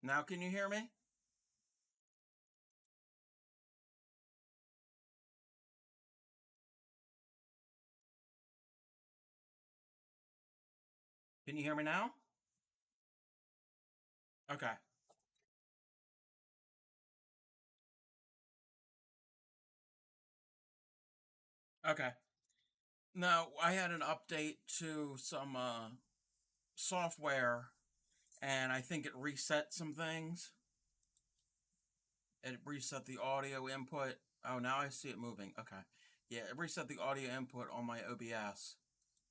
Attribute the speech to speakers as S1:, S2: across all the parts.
S1: Now can you hear me? Can you hear me now? Okay. Okay. Now, I had an update to some software, and I think it reset some things. It reset the audio input. Oh, now I see it moving. Okay. Yeah, it reset the audio input on my OBS.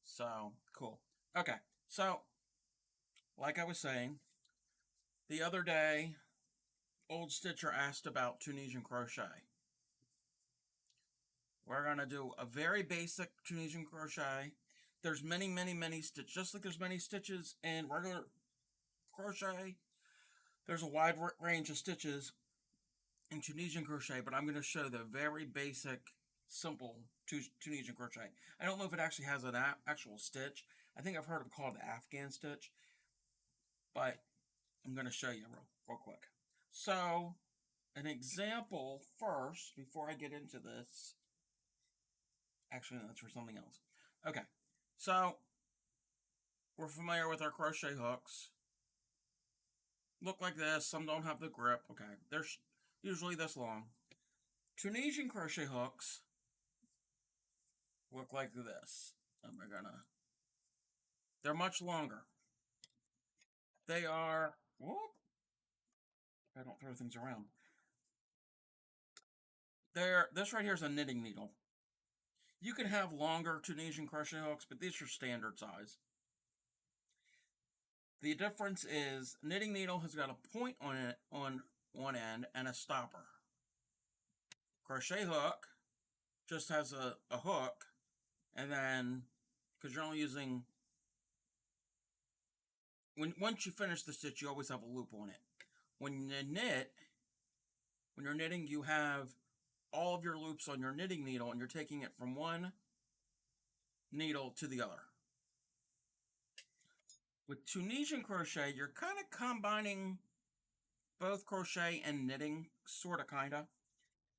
S1: So, cool. Okay. So, like I was saying, the other day, Old Stitcher asked about Tunisian crochet. We're going to do a very basic Tunisian crochet. There's many stitches. Just like there's many stitches in regular crochet, there's a wide range of stitches in Tunisian crochet, but I'm going to show the very basic, simple Tunisian crochet. I don't know if it actually has an actual stitch. I think I've heard it called the Afghan stitch, but I'm going to show you real quick. So, an example first, before I get into this. Actually, that's for something else. Okay, so we're familiar with our crochet hooks. Look like this. Some don't have the grip. Okay, they're usually this long. Tunisian crochet hooks look like this. And they're much longer. They are, whoop, I don't throw things around. This right here is a knitting needle. You can have longer Tunisian crochet hooks, but these are standard size. The difference is knitting needle has got a point on it on one end and a stopper. Crochet hook just has a hook, and then because you're only using once you finish the stitch, you always have a loop on it. When you're knitting, you have all of your loops on your knitting needle, and you're taking it from one needle to the other. With Tunisian crochet, you're kind of combining both crochet and knitting, sort of, kind of.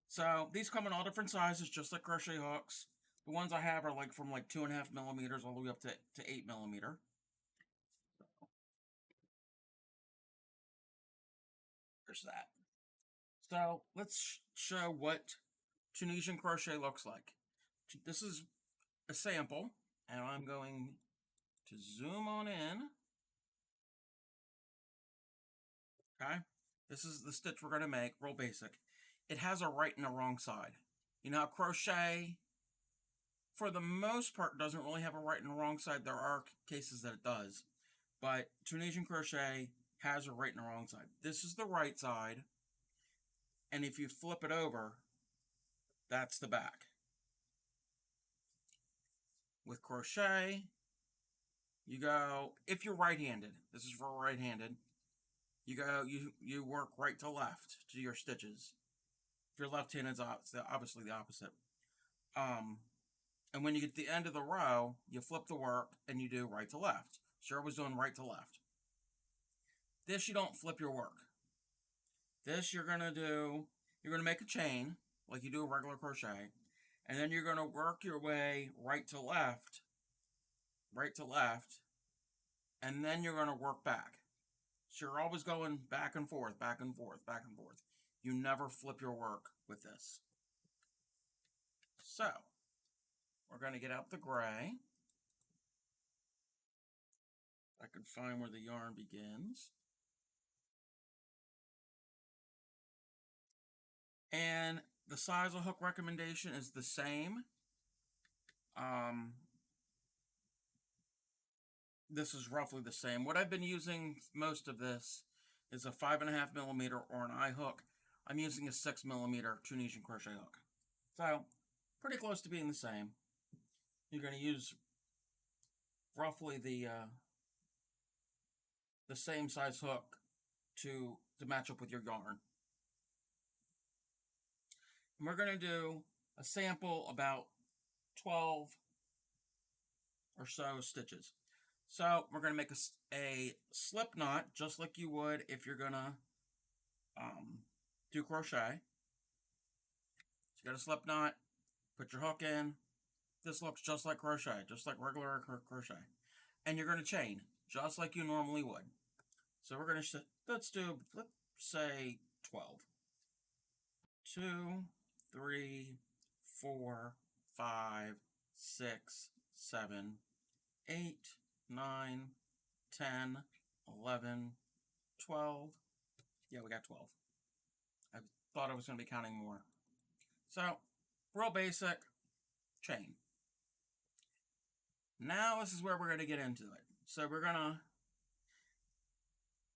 S1: So these come in all different sizes, just like crochet hooks. The ones I have are like from like 2.5 millimeters all the way up to 8 millimeter. There's that. So let's show what Tunisian crochet looks like. This is a sample, and I'm going to zoom on in. Okay, this is the stitch we're going to make, real basic. It has a right and a wrong side. You know, crochet, for the most part, doesn't really have a right and a wrong side. There are cases that it does, but Tunisian crochet has a right and a wrong side. This is the right side, and if you flip it over, that's the back. With crochet, you go, if you're right-handed, this is for right-handed, you work right to left to your stitches. If you're left-handed, it's obviously the opposite. And when you get to the end of the row, you flip the work and you do right to left. Cheryl was doing right to left. This, you don't flip your work. This, you're going to make a chain like you do a regular crochet, and then you're going to work your way right to left, and then you're going to work back. So you're always going back and forth, back and forth, back and forth. You never flip your work with this. So, we're going to get out the gray. I can find where the yarn begins. And the size of hook recommendation is the same. This is roughly the same. What I've been using most of this is a 5.5 millimeter or an eye hook. I'm using a 6 millimeter Tunisian crochet hook. So, pretty close to being the same. You're going to use roughly the same size hook to match up with your yarn. And we're going to do a sample about 12 or so stitches. So we're going to make a slip knot just like you would if you're going to do crochet. So you got a slip knot, put your hook in. This looks just like crochet, just like regular crochet. And you're going to chain, just like you normally would. So we're going to, let's say 12. 2, 3, 4, 5, 6, 7, 8, 9, 10, 11, 12. Yeah, we got 12. I thought I was going to be counting more. So, real basic, chain. Now this is where we're going to get into it. So we're going to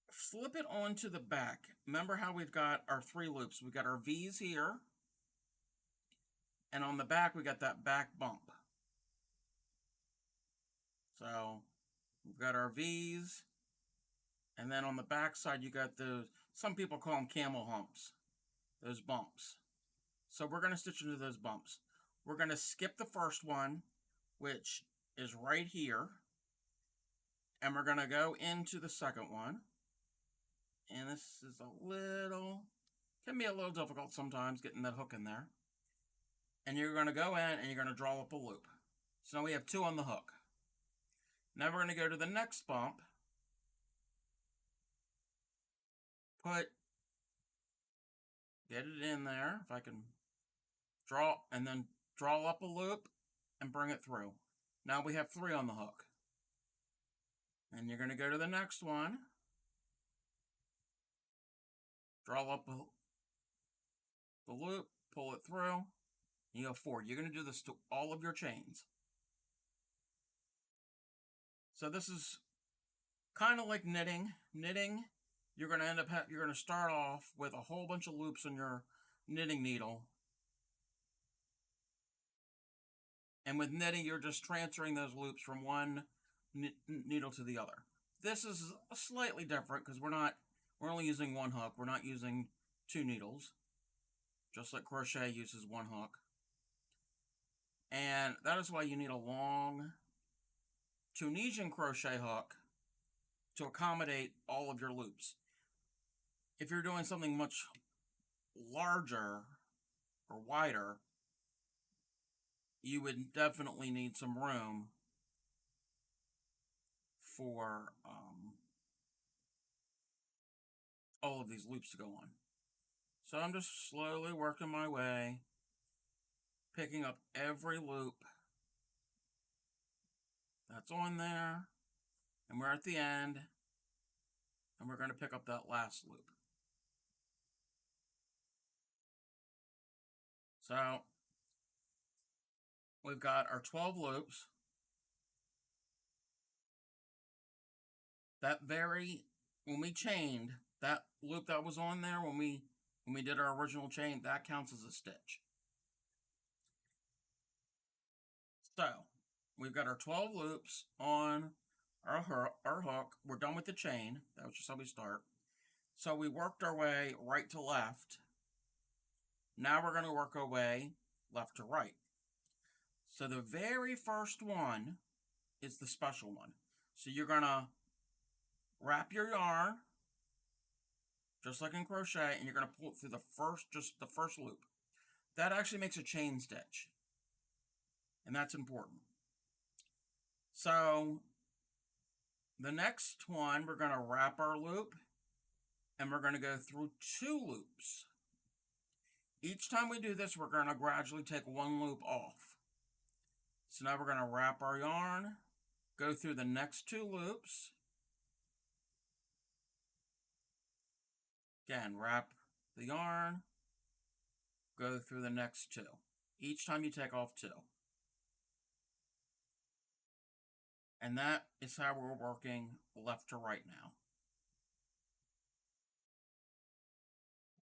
S1: flip it onto the back. Remember how we've got our 3 loops. We've got our V's here. And on the back, we got that back bump. So we've got our V's. And then on the back side, you got the, some people call them camel humps. Those bumps. So we're going to stitch into those bumps. We're going to skip the first one, which is right here. And we're going to go into the second one. And this is can be a little difficult sometimes getting that hook in there. And you're going to go in and you're going to draw up a loop. So now we have 2 on the hook. Now we're going to go to the next bump. Get it in there, if I can draw, and then draw up a loop and bring it through. Now we have 3 on the hook. And you're going to go to the next one. Draw up the loop, pull it through. You have 4. You're going to do this to all of your chains. So this is kind of like knitting. Knitting, you're going to start off with a whole bunch of loops on your knitting needle. And with knitting, you're just transferring those loops from one needle to the other. This is slightly different because we're only using 1 hook. We're not using 2 needles, just like crochet uses 1 hook. And that is why you need a long Tunisian crochet hook to accommodate all of your loops. If you're doing something much larger or wider, you would definitely need some room for all of these loops to go on. So I'm just slowly working my way, picking up every loop that's on there, and we're at the end, and we're going to pick up that last loop. So we've got our 12 loops. When we chained, that loop that was on there when we did our original chain, that counts as a stitch. So we've got our 12 loops on our hook. We're done with the chain. That was just how we start. So we worked our way right to left. Now we're going to work our way left to right. So the very first one is the special one. So you're going to wrap your yarn, just like in crochet, and you're going to pull it through just the first loop. That actually makes a chain stitch, and that's important. So the next one, we're going to wrap our loop, and we're going to go through 2 loops. Each time we do this, we're going to gradually take 1 loop off. So now we're going to wrap our yarn, go through the next 2 loops. Again, wrap the yarn, go through the next 2. Each time you take off 2. And that is how we're working left to right now.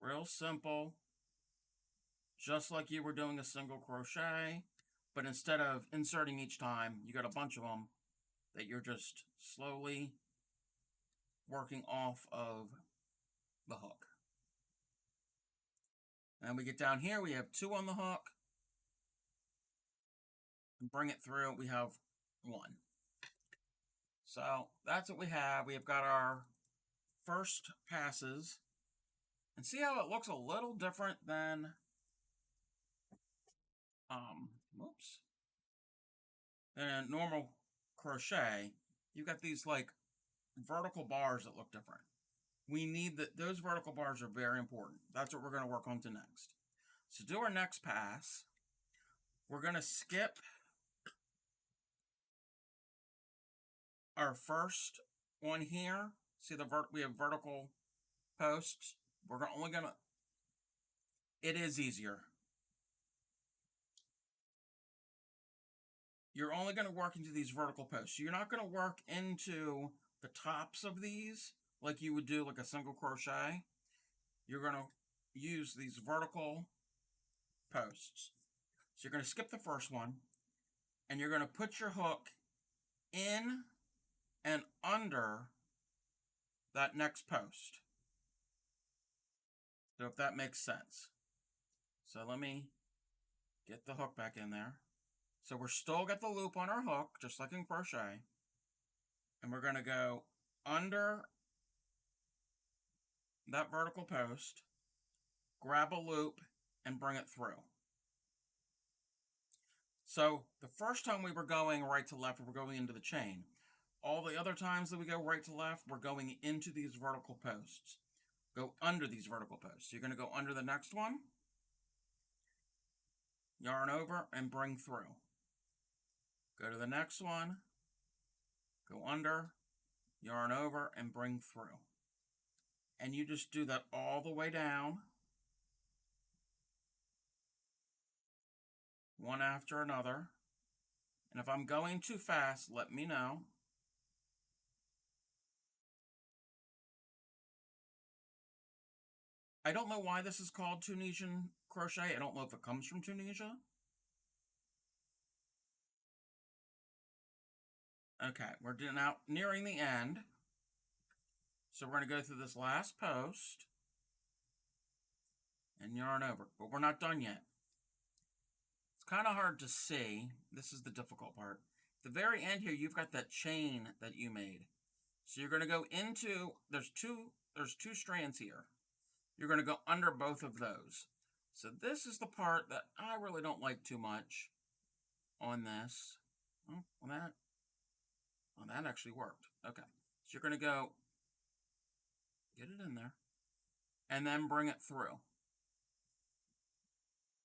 S1: Real simple. Just like you were doing a single crochet, but instead of inserting each time, you got a bunch of them that you're just slowly working off of the hook. And we get down here, we have 2 on the hook. And bring it through, we have 1. So that's what we have. We have got our first passes And see how it looks a little different than, whoops, than normal crochet. You've got these like vertical bars that look different. We need that. Those vertical bars are very important. That's what we're going to work on to next. So do our next pass. We're going to skip our first one here. See we have vertical posts. We're only going to, it is easier. You're only going to work into these vertical posts. You're not going to work into the tops of these like you would do like a single crochet. You're going to use these vertical posts. So you're going to skip the first one, and you're going to put your hook in and under that next post. So if that makes sense. So let me get the hook back in there. So we're still got the loop on our hook, just like in crochet. And we're going to go under that vertical post, grab a loop, and bring it through. So the first time we were going right to left, we were going into the chain. All the other times that we go right to left, we're going into these vertical posts. Go under these vertical posts. You're going to go under the next one, yarn over, and bring through. Go to the next one, go under, yarn over, and bring through. And you just do that all the way down, one after another. And if I'm going too fast, let me know. I don't know why this is called Tunisian crochet. I don't know if it comes from Tunisia. Okay, we're now nearing the end. So we're going to go through this last post and yarn over, but we're not done yet. It's kind of hard to see. This is the difficult part. At the very end here, you've got that chain that you made. So you're going to go into, there's two strands here. You're going to go under both of those. So this is the part that I really don't like too much on this. Oh, that actually worked. Okay. So you're going to go, get it in there, and then bring it through.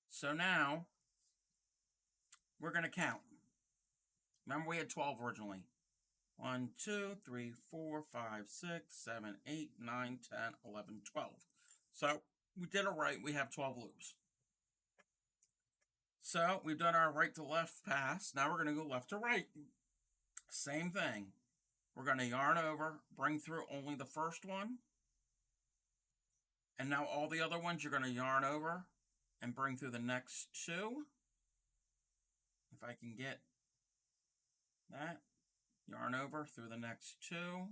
S1: So now, we're going to count. Remember, we had 12 originally. 1, 2, 3, 4, 5, 6, 7, 8, 9, 10, 11, 12. So we did it right. We have 12 loops. So we've done our right to left pass. Now we're going to go left to right. Same thing. We're going to yarn over, bring through only the first one. And now all the other ones you're going to yarn over and bring through the next two. If I can get that. Yarn over through the next two.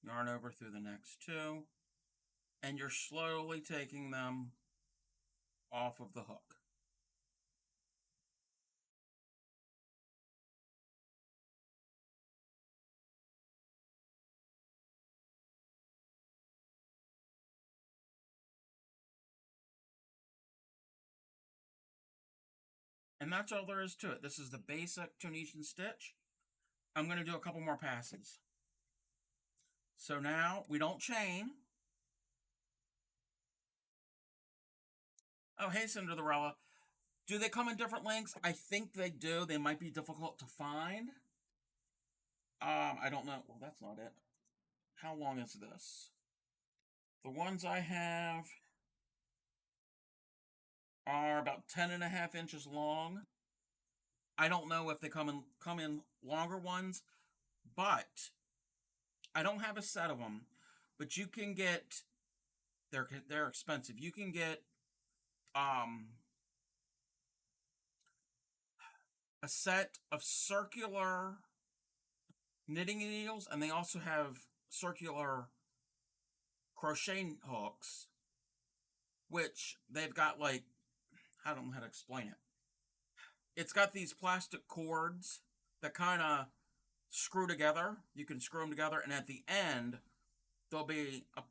S1: Yarn over through the next two. And you're slowly taking them off of the hook. And that's all there is to it. This is the basic Tunisian stitch. I'm going to do a couple more passes. So now we don't chain. Oh, hey, Cinderella. Do they come in different lengths? I think they do. They might be difficult to find. I don't know. Well, that's not it. How long is this? The ones I have are about 10.5 inches long. I don't know if they come in longer ones, but I don't have a set of them. But you can get, they're expensive. You can get a set of circular knitting needles, and they also have circular crochet hooks, which they've got like, I don't know how to explain it. It's got these plastic cords that kind of screw together. You can screw them together, and at the end, there'll be a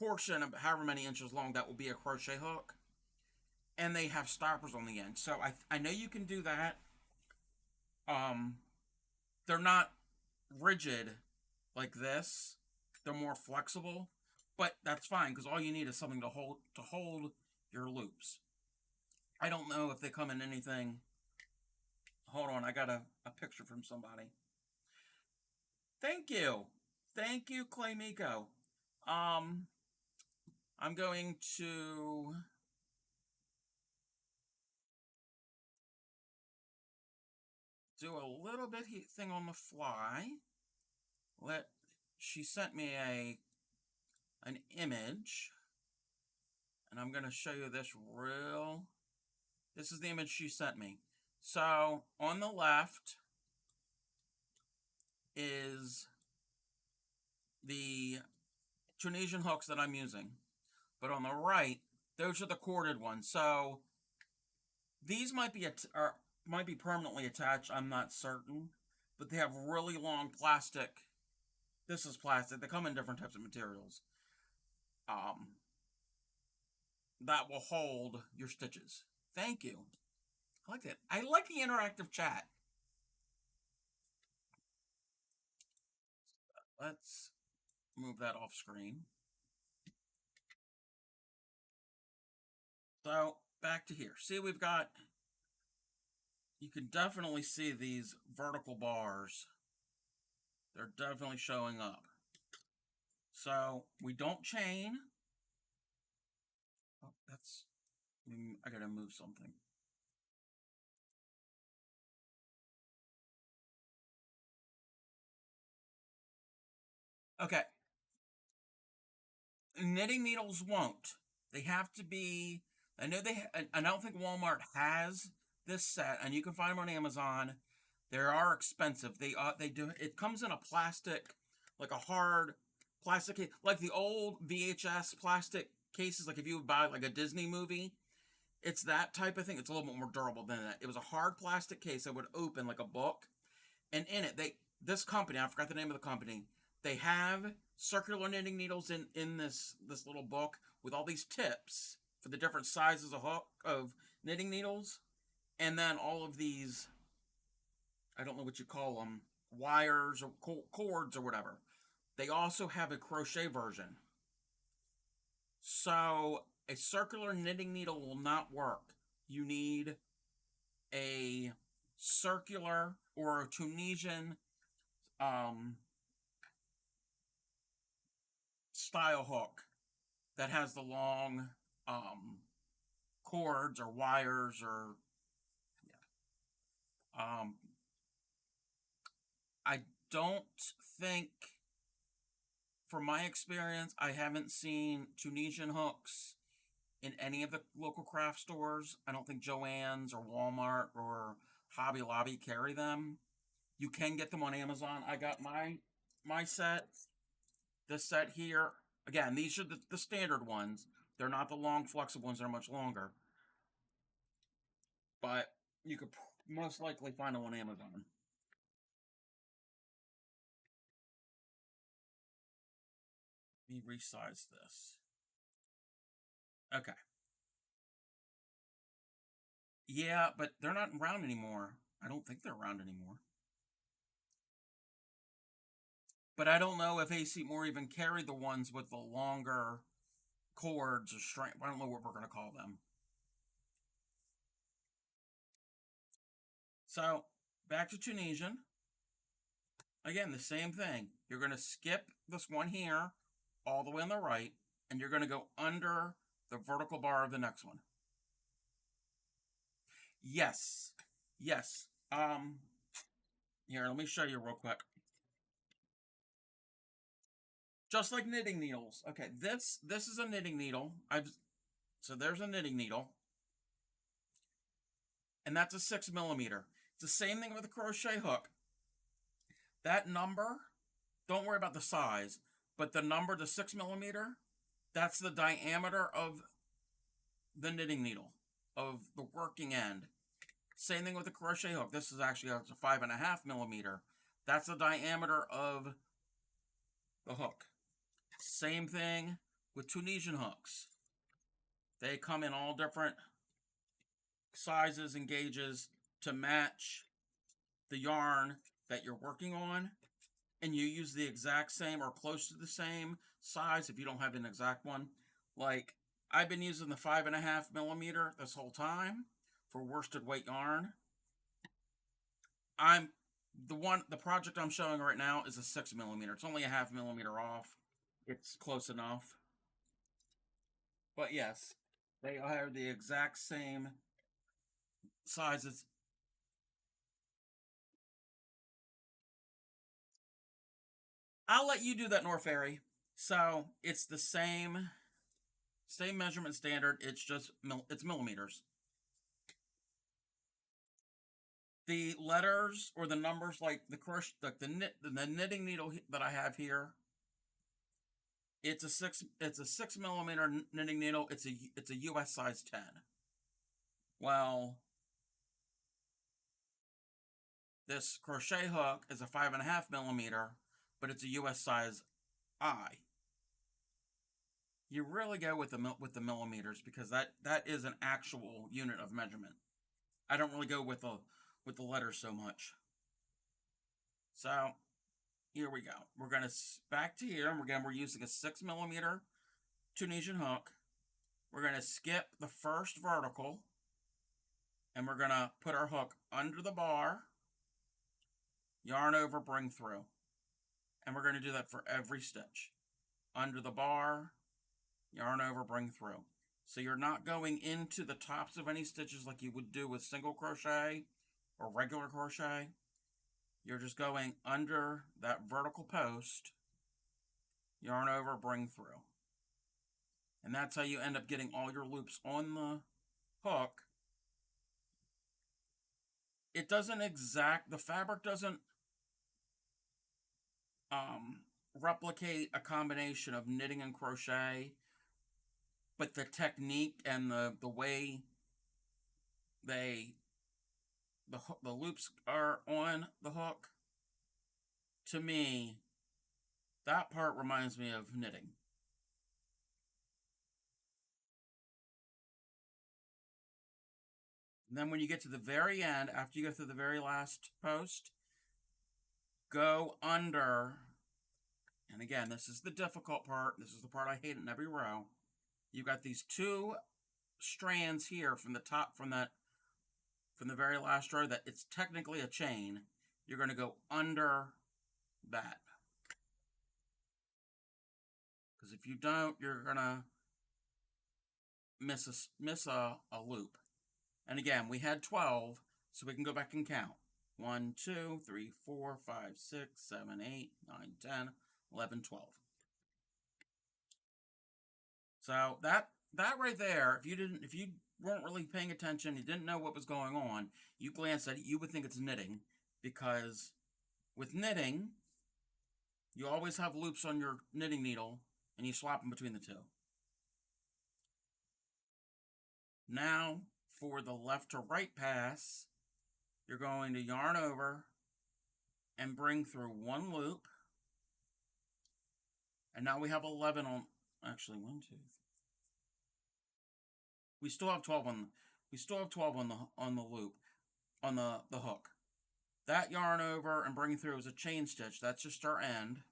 S1: portion of however many inches long that will be a crochet hook, and they have stoppers on the end. So I know you can do that. They're not rigid like this. They're more flexible, but that's fine because all you need is something to hold your loops. I don't know if they come in anything. Hold on, I got a picture from somebody. Thank you. Thank you, Clay Miko. I'm going to do a little bit thing on the fly. She sent me an image, and I'm going to show you this real. This is the image she sent me. So on the left is the Tunisian hooks that I'm using, but on the right, those are the corded ones. So these might be permanently attached. I'm not certain, but they have really long plastic. This is plastic. They come in different types of materials. That will hold your stitches. Thank you. I like that. I like the interactive chat. Let's move that off screen. So back to here. See, we've got, you can definitely see these vertical bars. They're definitely showing up. So we don't chain. Oh, I gotta move something. Okay. Knitting needles won't. They have to be, I know I don't think Walmart has this set, and you can find them on Amazon. They are expensive. They do, it comes in a plastic, like a hard plastic case, like the old VHS plastic cases, like if you would buy like a Disney movie. It's that type of thing. It's a little bit more durable than that. It was a hard plastic case that would open like a book, and in it, this company, I forgot the name of the company, they have circular knitting needles in this little book with all these tips for the different sizes of knitting needles, and then all of these, I don't know what you call them, wires or cords or whatever. They also have a crochet version. So a circular knitting needle will not work. You need a circular or a Tunisian style hook that has the long cords or wires or I don't think, from my experience, I haven't seen Tunisian hooks in any of the local craft stores. I don't think Joann's or Walmart or Hobby Lobby carry them. You can get them on Amazon. I got my set. This set here, again, these are the standard ones. They're not the long flexible ones. They're much longer. But you could most likely find them on Amazon. Let me resize this. Okay. Yeah, but they're not around anymore. I don't think they're around anymore. But I don't know if AC Moore even carried the ones with the longer cords or string. I don't know what we're going to call them. So, back to Tunisian. Again, the same thing. You're going to skip this one here all the way on the right, and you're going to go under the vertical bar of the next one. Yes. Yes. Here, let me show you real quick. Just like knitting needles. Okay, this is a knitting needle. So there's a knitting needle. And that's a 6mm. It's the same thing with a crochet hook. That number, don't worry about the size, but the number, the 6mm, that's the diameter of the knitting needle, of the working end. Same thing with the crochet hook. This is actually a 5.5mm. That's the diameter of the hook. Same thing with Tunisian hooks. They come in all different sizes and gauges to match the yarn that you're working on, and you use the exact same or close to the same size if you don't have an exact one. Like, I've been using the 5.5mm this whole time for worsted weight yarn. The project I'm showing right now is a 6mm. It's only a 0.5mm off. It's close enough. But yes, they are the exact same sizes. I'll let you do that, Norfairy. So it's the same measurement standard. It's just it's millimeters. The letters or the numbers, like the crochet, like the knitting needle that I have here, it's a 6mm knitting needle. It's a US size 10. Well, this crochet hook is a 5.5mm, but it's a US size I. You really go with the millimeters because that is an actual unit of measurement. I don't really go with the letters so much. So here we go. We're gonna back to here, and we're using a 6mm Tunisian hook. We're gonna skip the first vertical, and we're gonna put our hook under the bar, yarn over, bring through, and we're gonna do that for every stitch. Under the bar, yarn over, bring through. So you're not going into the tops of any stitches like you would do with single crochet or regular crochet. You're just going under that vertical post, yarn over, bring through. And that's how you end up getting all your loops on the hook. It doesn't the fabric doesn't replicate a combination of knitting and crochet, but the technique and the way the loops are on the hook, to me, that part reminds me of knitting. And then when you get to the very end, after you go through the very last post, go under, and again, this is the difficult part. This is the part I hate in every row. You've got these two strands here from the top, from the very last row, that it's technically a chain. You're going to go under that. Because if you don't, you're going to miss a loop. And again, we had 12, so we can go back and count. 1, 2, 3, 4, 5, 6, 7, 8, 9, 10, 11, 12. So that right there, if you weren't really paying attention, you didn't know what was going on, you glance at it, you would think it's knitting, because with knitting, you always have loops on your knitting needle, and you swap them between the two. Now, for the left to right pass, you're going to yarn over and bring through one loop. And now we have 11 on, actually 1, 2, 3. We still have 12 on the loop, on the hook. That yarn over and bring through is a chain stitch. That's just our end.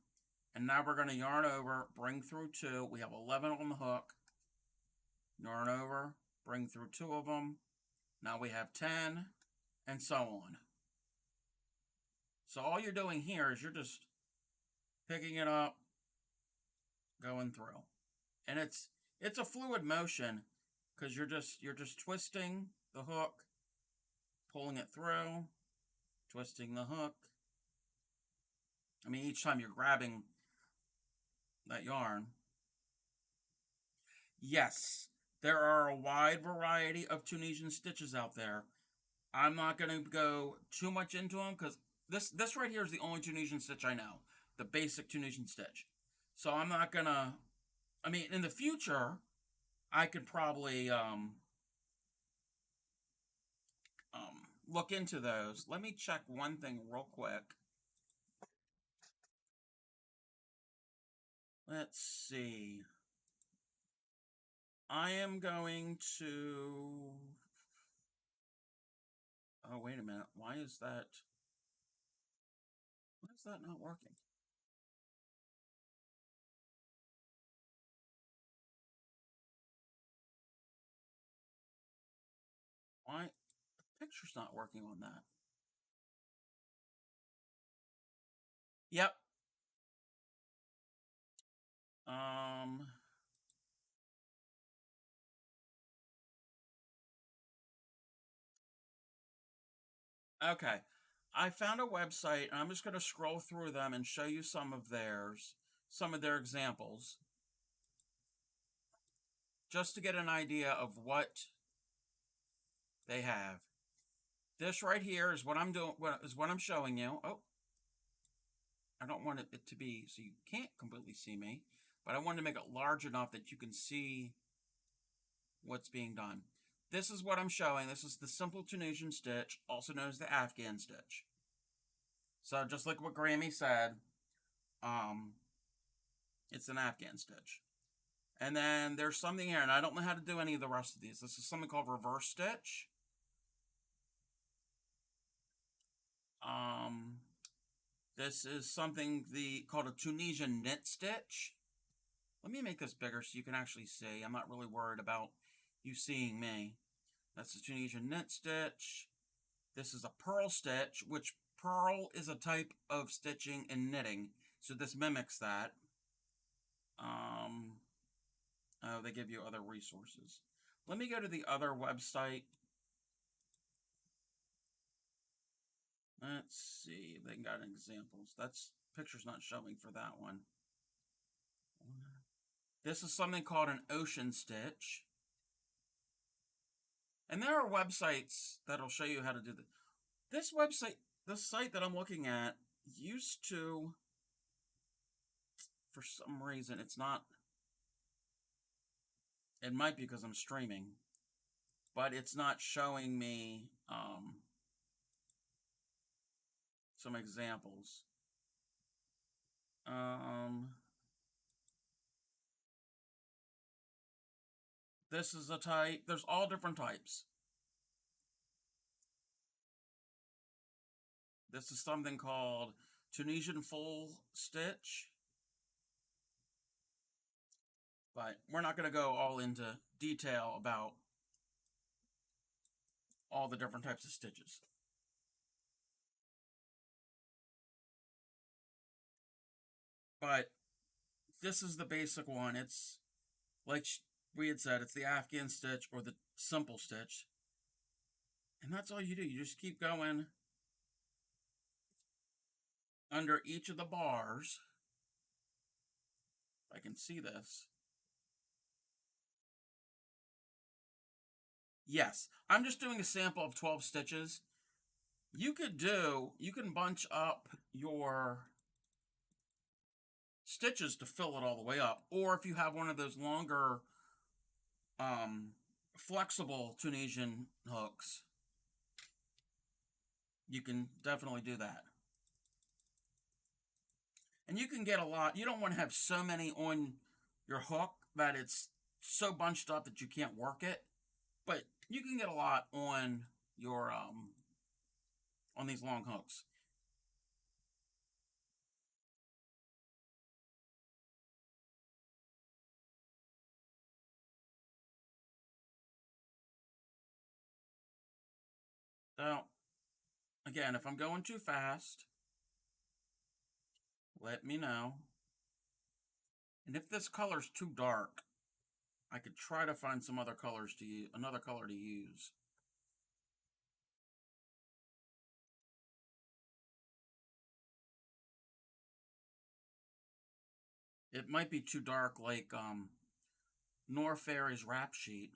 S1: And now we're going to yarn over, bring through 2. We have 11 on the hook. Yarn over, bring through 2 of them. Now we have 10, and so on. So all you're doing here is you're just picking it up, going through. And it's a fluid motion, because you're just twisting the hook, pulling it through, twisting the hook. I mean, each time you're grabbing that yarn. Yes, there are a wide variety of Tunisian stitches out there. I'm not going to go too much into them, because this right here is the only Tunisian stitch I know. The basic Tunisian stitch. So I'm not going to... I mean, in the future, I could probably look into those. Let me check one thing real quick. Let's see. I am going to... Oh, wait a minute. Why is that not working? Why? The picture's not working on that. Yep. Um... Okay. I found a website, and I'm just going to scroll through them and show you some of their examples, just to get an idea of what they have. This right here is what I'm doing, is what I'm showing you. Oh, I don't want it to be so you can't completely see me, but I want to make it large enough that you can see what's being done. This is what I'm showing. This is the simple Tunisian stitch, also known as the Afghan stitch. So just like what Grammy said, it's an Afghan stitch. And then there's something here, and I don't know how to do any of the rest of these. This is something called reverse stitch. This is something called a Tunisian knit stitch. Let me make this bigger so you can actually see. I'm not really worried about you seeing me. That's a Tunisian knit stitch. This is a purl stitch, which purl is a type of stitching and knitting. So this mimics that. Oh, they give you other resources. Let me go to the other website. Let's see if they got examples. That's picture's not showing for that one. This is something called an ocean stitch. And there are websites that'll show you how to do this. This website, this site that I'm looking at, used to, for some reason, it's not, it might be because I'm streaming, but it's not showing me some examples. This is a type. There's all different types. This is something called Tunisian full stitch. But we're not going to go all into detail about all the different types of stitches. But this is the basic one. It's like we had said, it's the Afghan stitch or the simple stitch. And that's all you do. You just keep going under each of the bars. If I can see this. Yes, I'm just doing a sample of 12 stitches. You can bunch up your stitches to fill it all the way up. Or if you have one of those longer flexible Tunisian hooks, you can definitely do that. And you can get a lot. You don't want to have so many on your hook that it's so bunched up that you can't work it. But you can get a lot on your on these long hooks. So again, if I'm going too fast, let me know. And if this color's too dark, I could try to find some other colors to use, another color to use. It might be too dark, like Nor Fairy's rap sheet.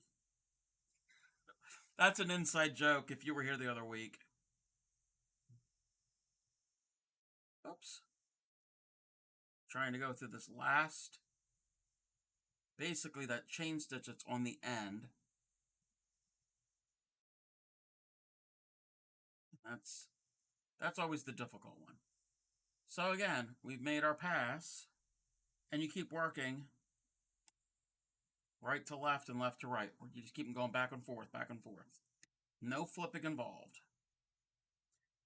S1: That's an inside joke if you were here the other week. Oops. Trying to go through this last, basically that chain stitch that's on the end. That's always the difficult one. So again, we've made our pass, and you keep working right to left and left to right. You just keep them going back and forth, back and forth. No flipping involved.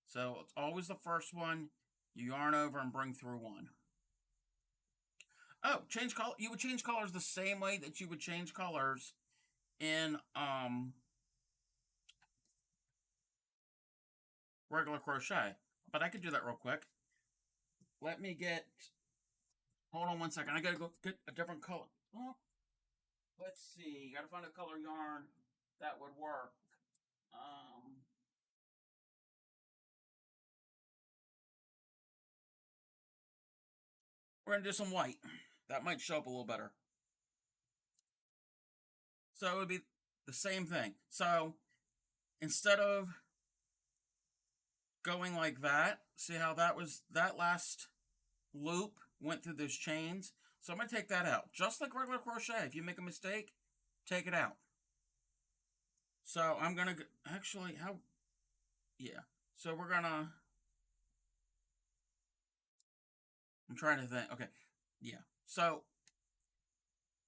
S1: So it's always the first one, you yarn over and bring through one. Oh, change color. You would change colors the same way that you would change colors in regular crochet. But I could do that real quick. Let me get, hold on one second. I gotta go get a different color. Oh, let's see. Gotta find a color yarn that would work. We're gonna do some white. That might show up a little better. So it would be the same thing. So instead of going like that, see how that last loop went through those chains? So I'm going to take that out. Just like regular crochet, if you make a mistake, take it out. So I'm going to, actually, yeah. So we're going to, I'm trying to think, okay, yeah. So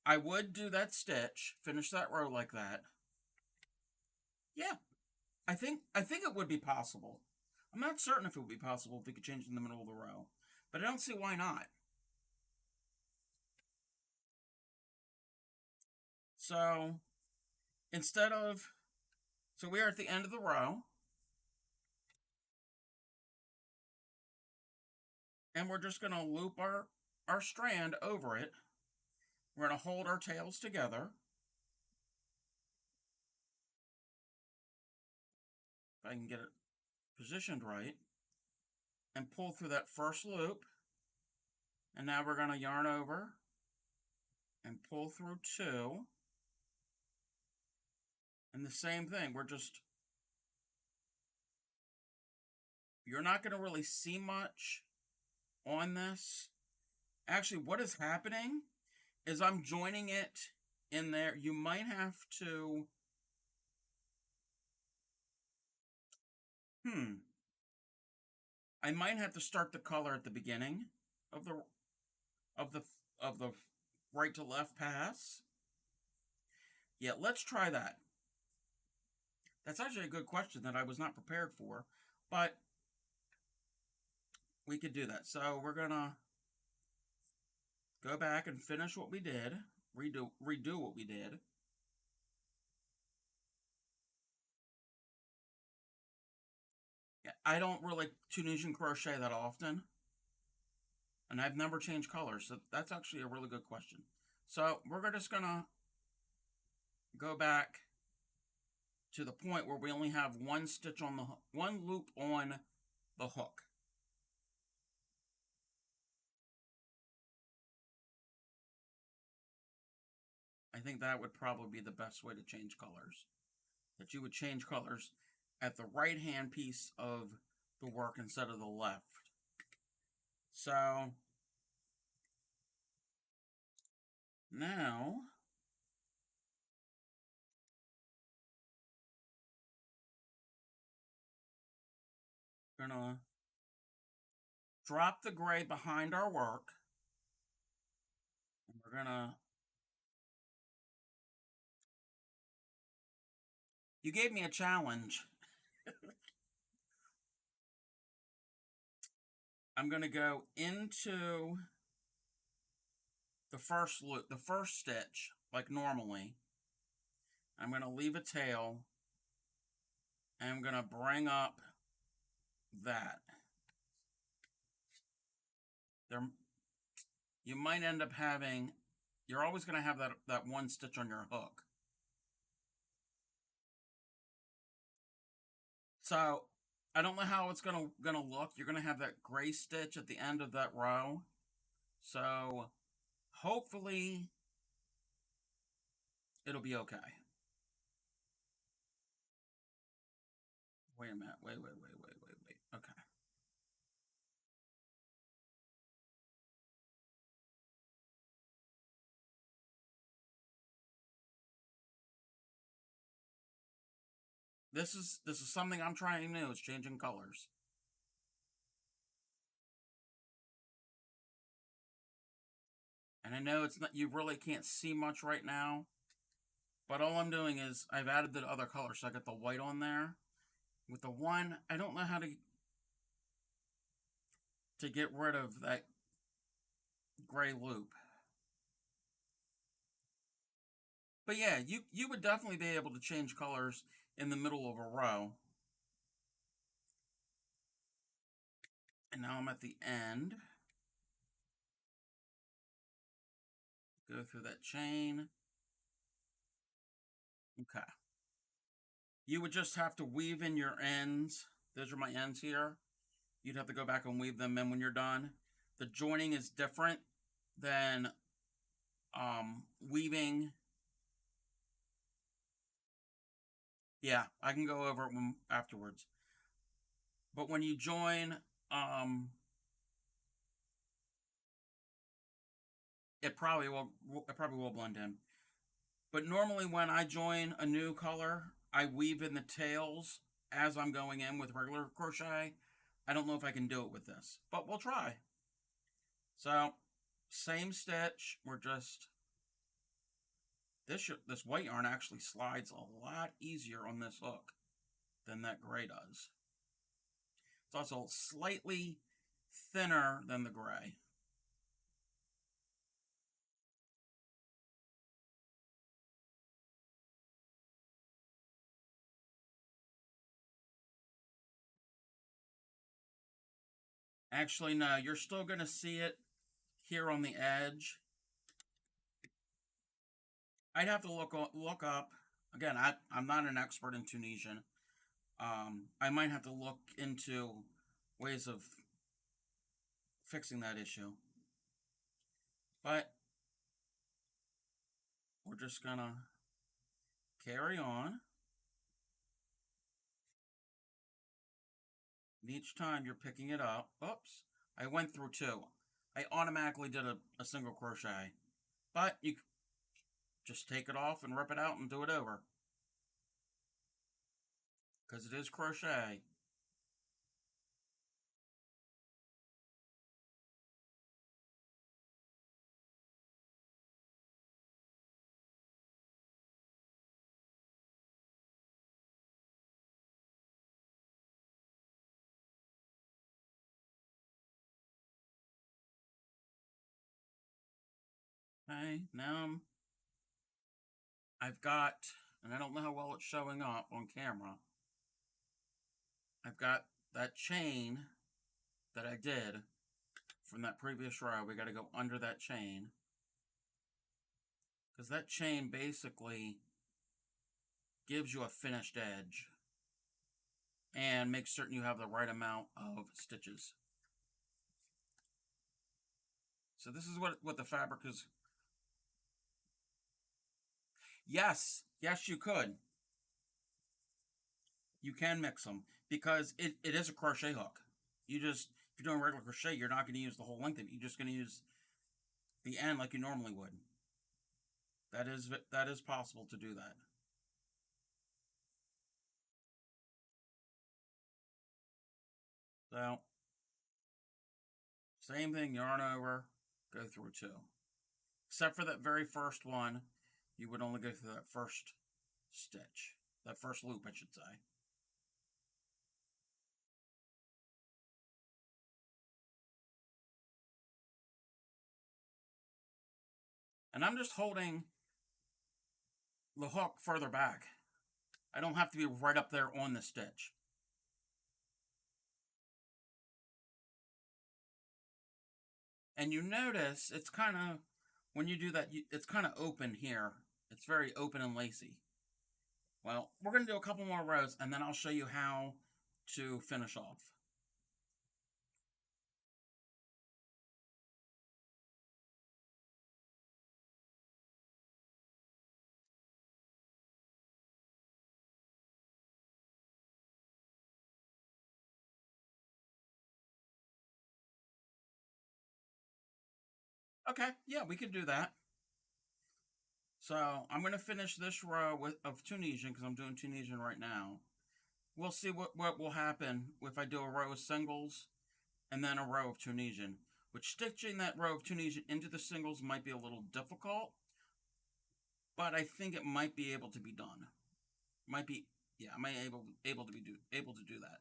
S1: I would do that stitch, finish that row like that. Yeah, I think it would be possible. I'm not certain if it would be possible if we could change in the middle of the row, but I don't see why not. So instead of, so we are at the end of the row, and we're just going to loop our strand over it. We're going to hold our tails together. If I can get it positioned right, and pull through that first loop. And now we're going to yarn over and pull through two. And the same thing, you're not going to really see much on this. Actually, what is happening is I'm joining it in there. You might have to, I might have to start the color at the beginning of the right to left pass. Yeah, let's try that. That's actually a good question that I was not prepared for, but we could do that. So we're gonna go back and finish what we did, redo what we did. Yeah, I don't really Tunisian crochet that often, and I've never changed colors, so that's actually a really good question. So we're just gonna go back to the point where we only have one stitch on one loop on the hook. I think that would probably be the best way to change colors. That you would change colors at the right hand piece of the work instead of the left. So now we're gonna drop the gray behind our work. And we're gonna, you gave me a challenge. I'm gonna go into the first loop, the first stitch, like normally. I'm gonna leave a tail, and I'm gonna bring up that. There, you might end up having, you're always gonna have that one stitch on your hook. So I don't know how it's gonna look. You're gonna have that gray stitch at the end of that row. So hopefully it'll be okay. Wait a minute. Wait. Okay. This is something I'm trying new. It's changing colors. And I know it's not, you really can't see much right now. But all I'm doing is I've added the other color, so I got the white on there. With the one, I don't know how to get rid of that gray loop. But yeah, you would definitely be able to change colors in the middle of a row. And now I'm at the end. Go through that chain. Okay. You would just have to weave in your ends. Those are my ends here. You'd have to go back and weave them in when you're done. The joining is different than weaving. Yeah, I can go over it afterwards. But when you join, it probably will blend in. But normally when I join a new color, I weave in the tails as I'm going in with regular crochet. I don't know if I can do it with this, but we'll try. So, same stitch. We're just this white yarn actually slides a lot easier on this hook than that gray does. It's also slightly thinner than the gray. Actually, no, you're still going to see it here on the edge. I'd have to look up. Again, I'm not an expert in Tunisian. I might have to look into ways of fixing that issue. But we're just going to carry on. And each time you're picking it up. Oops, I went through two. I automatically did a single crochet. But you just take it off and rip it out and do it over. Because it is crochet. Okay, now I've got, and I don't know how well it's showing up on camera, I've got that chain that I did from that previous row. We got to go under that chain. Because that chain basically gives you a finished edge and makes certain you have the right amount of stitches. So this is what the fabric is. Yes, you could. You can mix them because it is a crochet hook. You just, if you're doing regular crochet, you're not going to use the whole length of it. You're just going to use the end like you normally would. That is possible to do that. So, same thing, yarn over, go through two. Except for that very first one, you would only go through that first stitch. That first loop, I should say. And I'm just holding the hook further back. I don't have to be right up there on the stitch. And you notice it's kind of, when you do that, it's kind of open here. It's very open and lacy. Well, we're going to do a couple more rows, and then I'll show you how to finish off. Okay, yeah, we could do that. So I'm going to finish this row of Tunisian because I'm doing Tunisian right now. We'll see what will happen if I do a row of singles and then a row of Tunisian. Which stitching that row of Tunisian into the singles might be a little difficult, but I think it might be able to be done. Might be, yeah, I might able to be able to do that.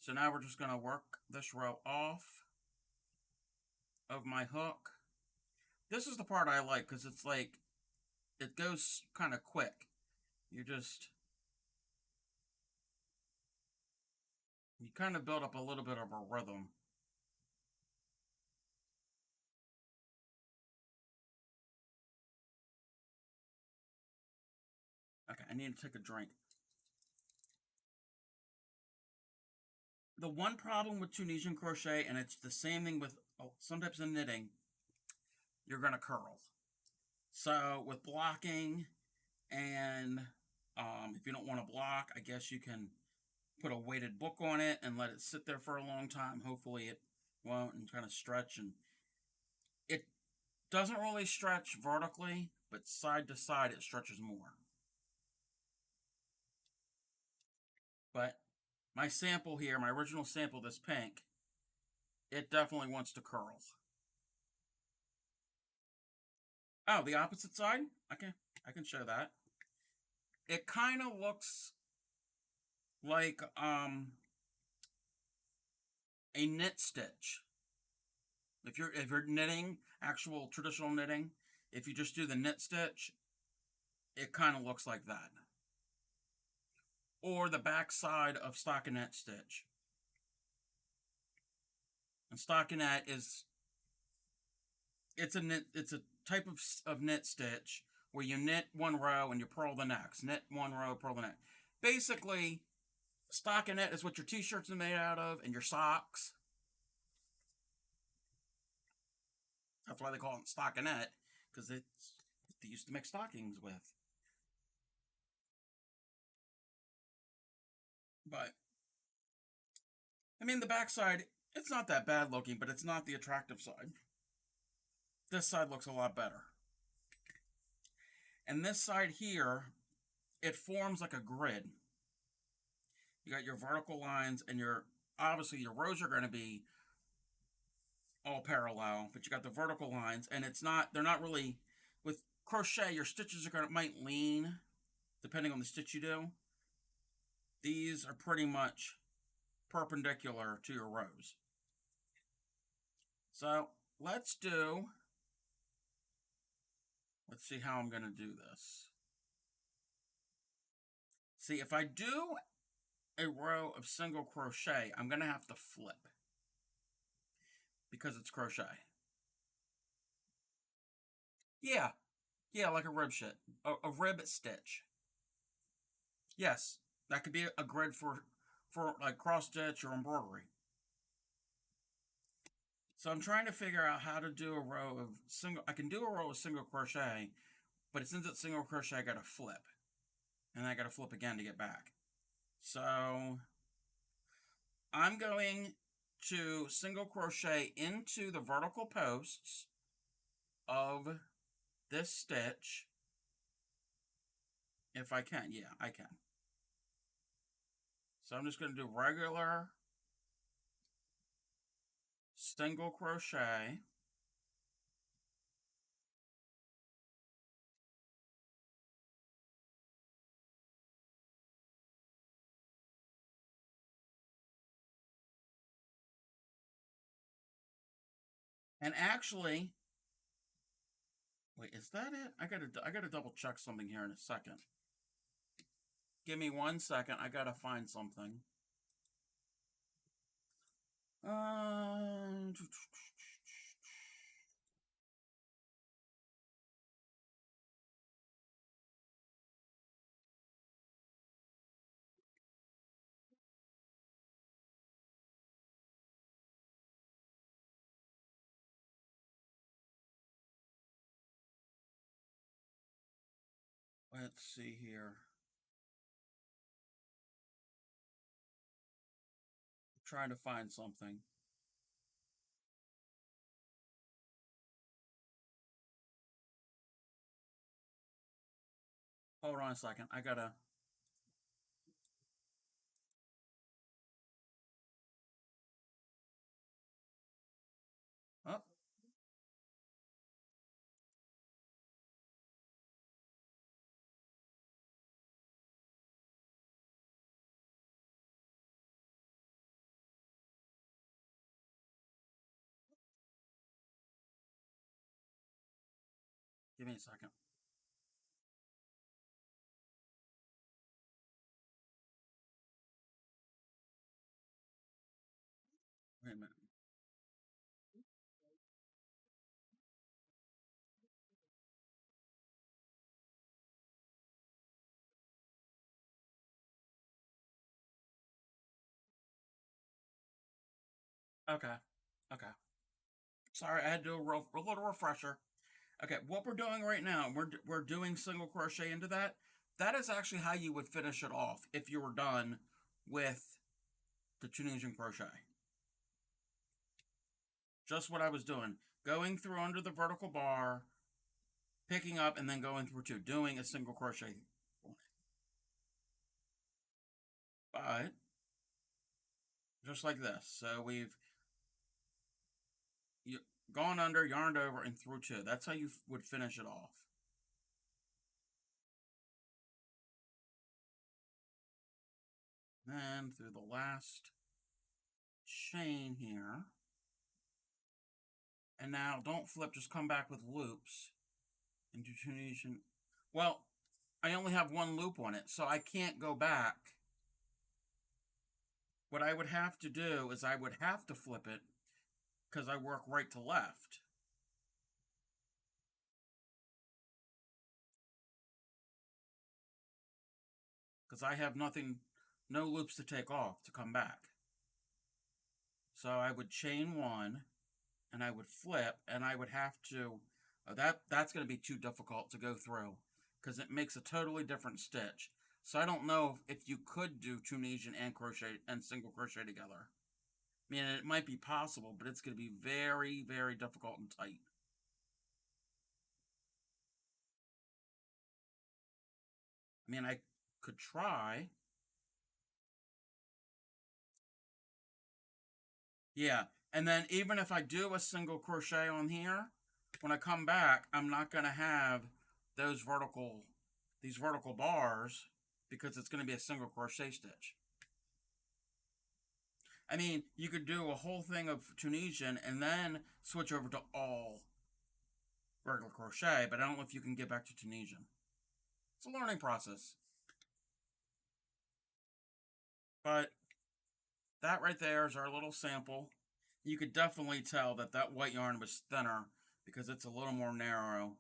S1: So now we're just going to work this row off of my hook. This is the part I like because it's like it goes kind of quick. You kind of build up a little bit of a rhythm. Okay, I need to take a drink. The one problem with Tunisian crochet, and it's the same thing with some types of knitting, you're going to curl. So with blocking, and if you don't want to block, I guess you can put a weighted book on it and let it sit there for a long time. Hopefully it won't, and kind of stretch. And it doesn't really stretch vertically, but side to side it stretches more. But my sample here, my original sample, this pink, it definitely wants to curl. Oh, the opposite side? Okay, I can show that. It kind of looks like a knit stitch. If you're knitting, actual traditional knitting, if you just do the knit stitch, it kind of looks like that. Or the back side of stockinette stitch. And stockinette is it's a type of knit stitch where you knit one row and you purl the next. Knit one row, purl the next. Basically, stockinette is what your t-shirts are made out of and your socks. That's why they call it stockinette, because they used to make stockings with. But I mean, the backside, it's not that bad looking, but it's not the attractive side. This side looks a lot better. And this side here, it forms like a grid. You got your vertical lines, and obviously your rows are going to be all parallel, but you got the vertical lines, and they're not really, with crochet, your stitches might lean depending on the stitch you do. These are pretty much perpendicular to your rows. So let's see how I'm going to do this. See, if I do a row of single crochet, I'm going to have to flip because it's crochet. Yeah, like a rib rib stitch. Yes, that could be a grid for like cross stitch or embroidery. So I'm trying to figure out how to do a row of I can do a row of single crochet, but since it's single crochet, I got to flip. And I got to flip again to get back. So I'm going to single crochet into the vertical posts of this stitch. If I can, yeah, I can. So I'm just going to do regular single crochet. And actually, wait, is that it? I gotta double check something here in a second. Give me 1 second. I gotta find something. Let's see here. I'm trying to find something. Hold on a second. I gotta. Oh. Give me a second. Wait a minute. Okay. Okay. Sorry, I had to do a little refresher. Okay, what we're doing right now, we're doing single crochet into that. That is actually how you would finish it off if you were done with the Tunisian crochet. Just what I was doing. Going through under the vertical bar, picking up, and then going through two, doing a single crochet. But, just like this. So we've gone under, yarned over, and through two. That's how you would finish it off. Then through the last chain here. And now don't flip, just come back with loops into Tunisian. Well, I only have one loop on it, so I can't go back. What I would have to do is I would have to flip it because I work right to left. Because I have nothing, no loops to take off to come back. So I would chain one, and I would flip, and I would have to, that's going to be too difficult to go through, because it makes a totally different stitch. So I don't know if you could do Tunisian and crochet and single crochet together. I mean, it might be possible, but it's going to be very, very difficult and tight. I mean, I could try. Yeah, and then even if I do a single crochet on here, when I come back, I'm not going to have these vertical bars, because it's going to be a single crochet stitch. I mean, you could do a whole thing of Tunisian and then switch over to all regular crochet, but I don't know if you can get back to Tunisian. It's a learning process. But that right there is our little sample. You could definitely tell that that white yarn was thinner because it's a little more narrow,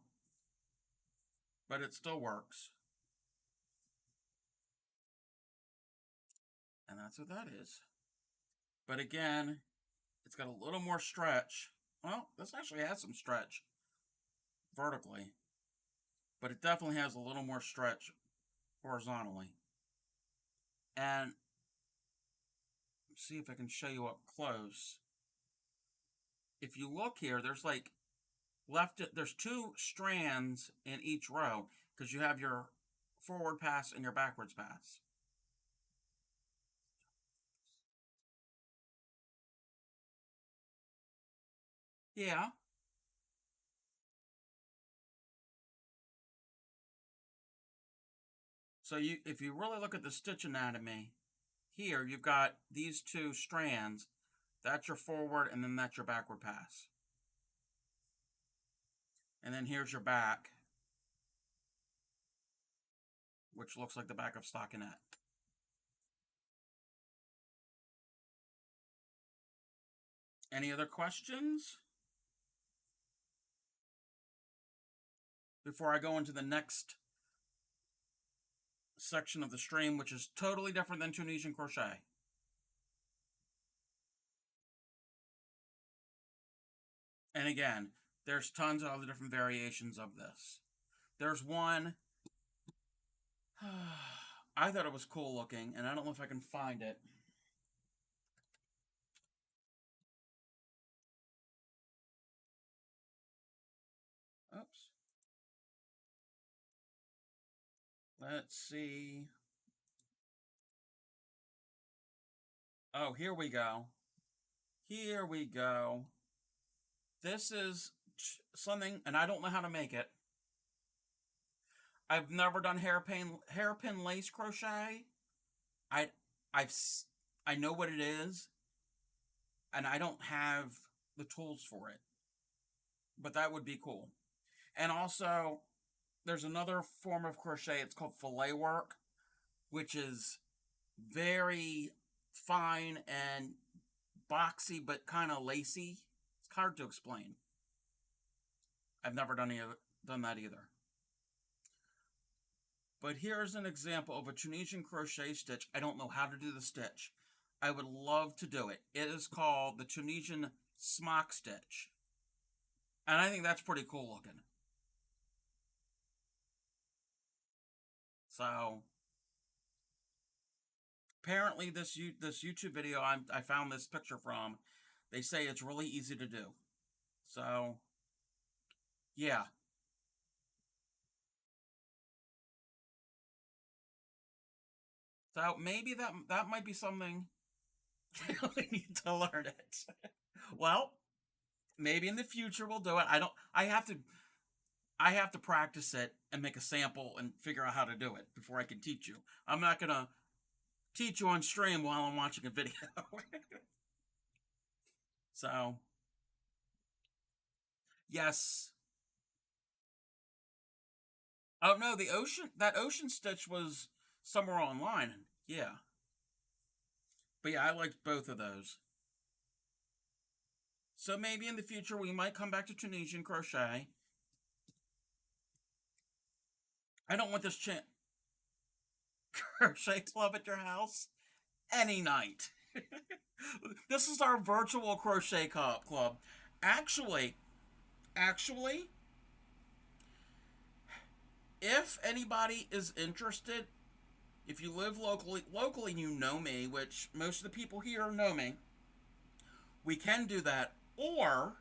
S1: but it still works. And that's what that is. But again, it's got a little more stretch. Well, this actually has some stretch vertically, but it definitely has a little more stretch horizontally. And see if I can show you up close. If you look here, there's like there's two strands in each row because you have your forward pass and your backwards pass. Yeah. So if you really look at the stitch anatomy, here you've got these two strands. That's your forward, and then that's your backward pass. And then here's your back, which looks like the back of stockinette. Any other questions? Before I go into the next section of the stream, which is totally different than Tunisian crochet. And again, there's tons of other different variations of this. There's one, I thought it was cool looking, and I don't know if I can find it. Oops. Let's see. Oh, here we go. Here we go. This is something, and I don't know how to make it. I've never done hairpin lace crochet. I know what it is, and I don't have the tools for it. But that would be cool. And also, there's another form of crochet. It's called fillet work, which is very fine and boxy, but kind of lacy. It's hard to explain. I've never done that either. But here's an example of a Tunisian crochet stitch. I don't know how to do the stitch. I would love to do it. It is called the Tunisian smock stitch. And I think that's pretty cool looking. So, apparently this YouTube video I found this picture from, they say it's really easy to do. So, yeah. So maybe that might be something we need to learn it. Well, maybe in the future we'll do it. I have to practice it and make a sample and figure out how to do it before I can teach you. I'm not gonna teach you on stream while I'm watching a video. So, yes. Oh no, that ocean stitch was somewhere online. Yeah. But yeah, I liked both of those. So maybe in the future we might come back to Tunisian crochet. I don't want this crochet club at your house any night. This is our virtual crochet club. Actually, actually, if anybody is interested, if you live locally, you know me, which most of the people here know me. We can do that, or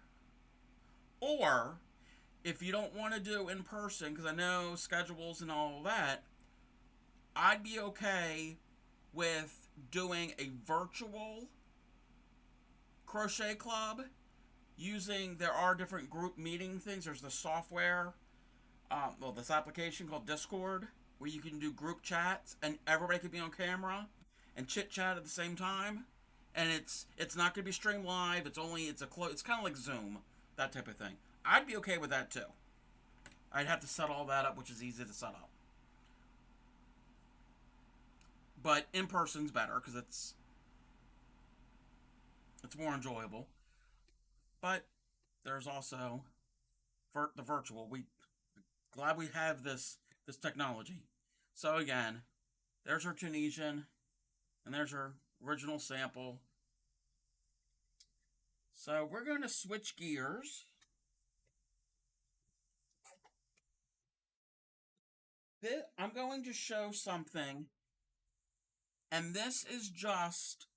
S1: if you don't want to do in person, because I know schedules and all that, I'd be okay with doing a virtual crochet club using, there are different group meeting things. There's the software, this application called Discord, where you can do group chats and everybody can be on camera and chit chat at the same time. And it's not going to be streamed live. It's kind of like Zoom, that type of thing. I'd be okay with that too. I'd have to set all that up, which is easy to set up. But in person's better because it's more enjoyable. But there's also the virtual. Glad we have this technology. So again, there's our Tunisian, and there's our original sample. So we're going to switch gears. I'm going to show something, and this is just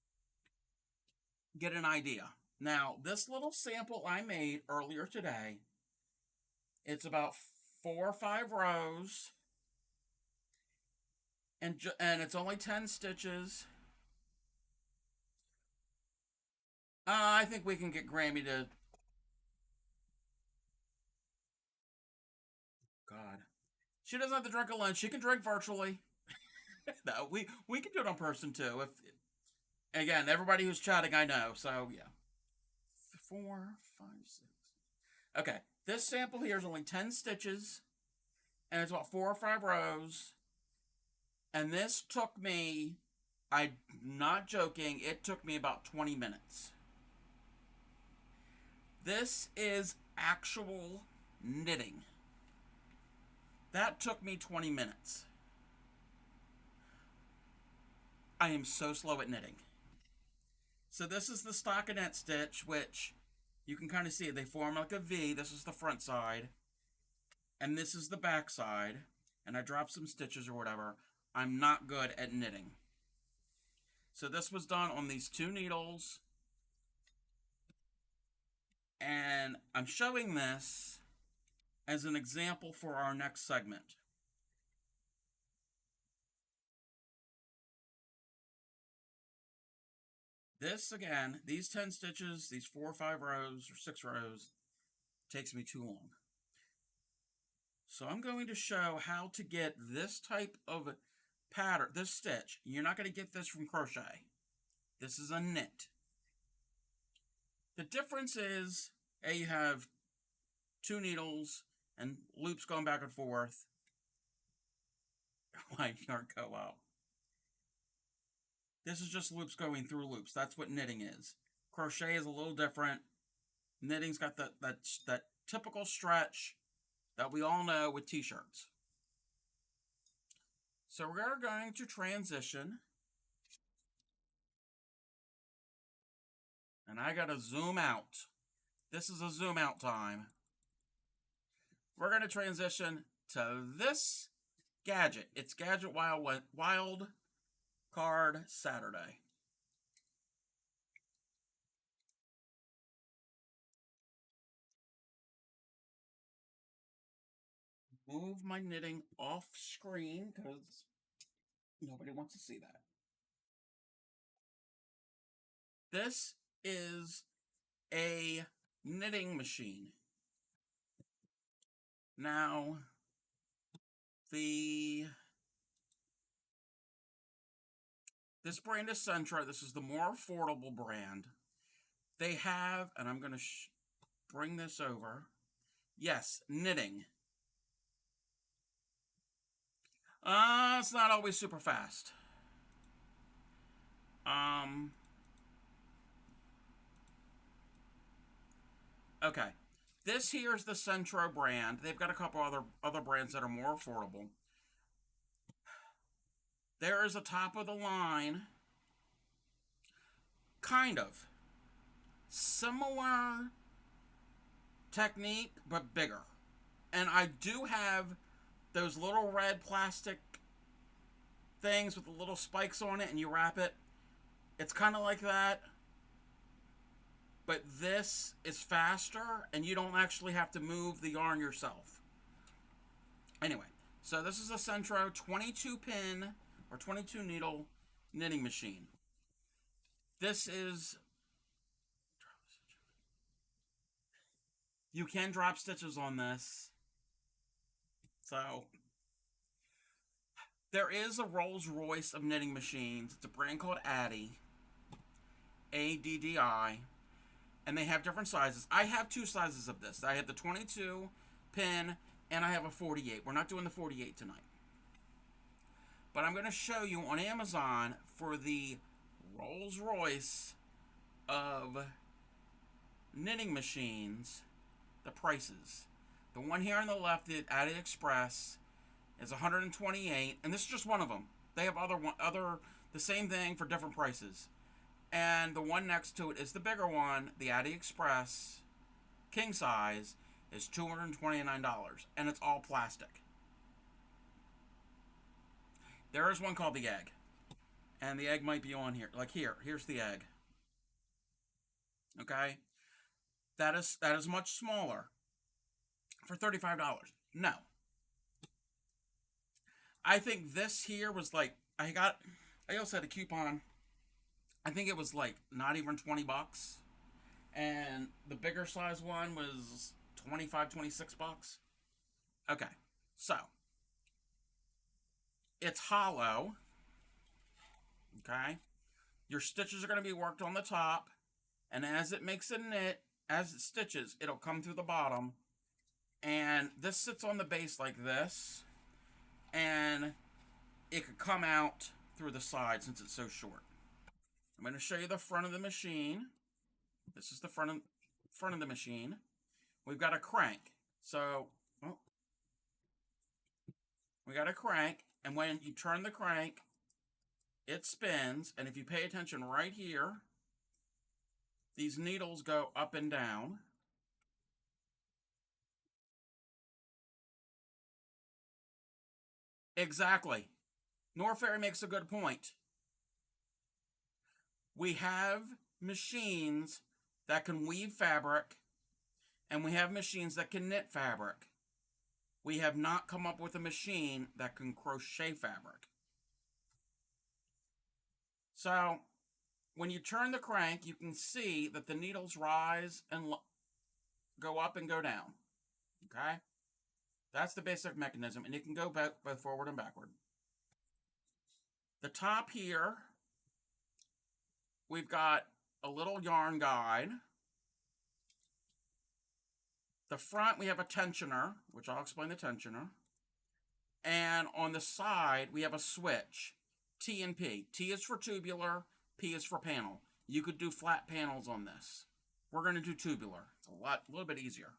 S1: get an idea. Now, this little sample I made earlier today, it's about 4 or 5 rows, and it's only 10 stitches. I think we can get Grammy to... God. She doesn't have to drink alone. She can drink virtually. No, we can do it on person too. If again, everybody who's chatting, I know. So yeah, 4, 5, 6. Okay, this sample here is only 10 stitches, and it's about 4 or 5 rows. And this took me, I'm not joking, it took me about 20 minutes. This is actual knitting. That took me 20 minutes. I am so slow at knitting. So this is the stockinette stitch, which you can kind of see. They form like a V. This is the front side. And this is the back side. And I dropped some stitches or whatever. I'm not good at knitting. So this was done on these 2 needles. And I'm showing this as an example for our next segment. This, again, these 10 stitches, these 4 or 5 rows, or 6 rows, takes me too long. So I'm going to show how to get this type of pattern, this stitch. You're not going to get this from crochet. This is a knit. The difference is, you have 2 needles, and loops going back and forth. Line yarn go up. This is just loops going through loops. That's what knitting is. Crochet is a little different. Knitting's got that typical stretch that we all know with t-shirts. So we're going to transition. And I gotta zoom out. This is a zoom out time. We're gonna transition to this gadget. It's Gadget Wild Card Saturday. Move my knitting off screen because nobody wants to see that. This is a knitting machine. Now, this brand is Centro. This is the more affordable brand. They have, and I'm going to bring this over. Yes, knitting. It's not always super fast. Okay. This here is the Centro brand. They've got a couple other brands that are more affordable. There is a top of the line, kind of similar technique, but bigger. And I do have those little red plastic things with the little spikes on it, and you wrap it. It's kind of like that. But this is faster, and you don't actually have to move the yarn yourself. Anyway, so this is a Centro 22 pin or 22 needle knitting machine. This is, you can drop stitches on this. So there is a Rolls Royce of knitting machines. It's a brand called Addi, A-D-D-I. And they have different sizes. I have two sizes of this. I have the 22 pin, and I have a 48. We're not doing the 48 tonight. But I'm going to show you on Amazon for the Rolls Royce of knitting machines, the prices. The one here on the left, the AliExpress, is $128, and this is just one of them. They have the same thing for different prices. And the one next to it is the bigger one, the AliExpress king size, is $229, and it's all plastic. There is one called the egg, and the egg might be on here. Like here's the egg. Okay, that is much smaller for $35. No, I think this here was like I also had a coupon. I think it was like not even 20 bucks. And the bigger size one was 25, 26 bucks. Okay. So, it's hollow. Okay. Your stitches are going to be worked on the top. And as it makes a knit, as it stitches, it'll come through the bottom. And this sits on the base like this. And it could come out through the side since it's so short. I'm going to show you the front of the machine. This is the front of the machine. We've got a crank. So, we got a crank, and when you turn the crank, it spins, and if you pay attention right here, these needles go up and down. Exactly. Norfairy makes a good point. We have machines that can weave fabric, and we have machines that can knit fabric. We have not come up with a machine that can crochet fabric. So, when you turn the crank, you can see that the needles rise and go up and go down. Okay? That's the basic mechanism, and it can go both forward and backward. The top here, we've got a little yarn guide. The front, we have a tensioner, which I'll explain the tensioner. And on the side, we have a switch, T and P. T is for tubular, P is for panel. You could do flat panels on this. We're going to do tubular. It's a little bit easier.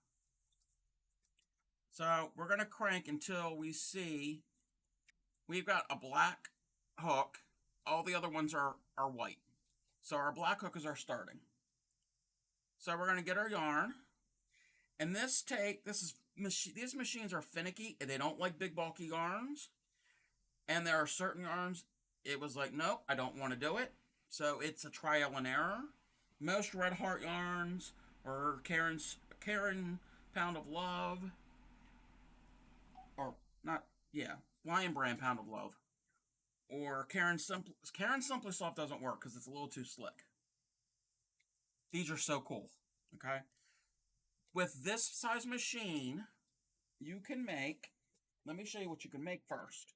S1: So we're going to crank until we see we've got a black hook. All the other ones are white. So our black hook is our starting. So we're going to get our yarn. And these machines are finicky and they don't like big bulky yarns. And there are certain yarns, it was like, nope, I don't want to do it. So it's a trial and error. Most Red Heart yarns or Karen Pound of Love, or not, yeah, Lion Brand Pound of Love, or Karen Simply Soft doesn't work because it's a little too slick. These are so cool, okay? With this size machine, you can make, let me show you what you can make first.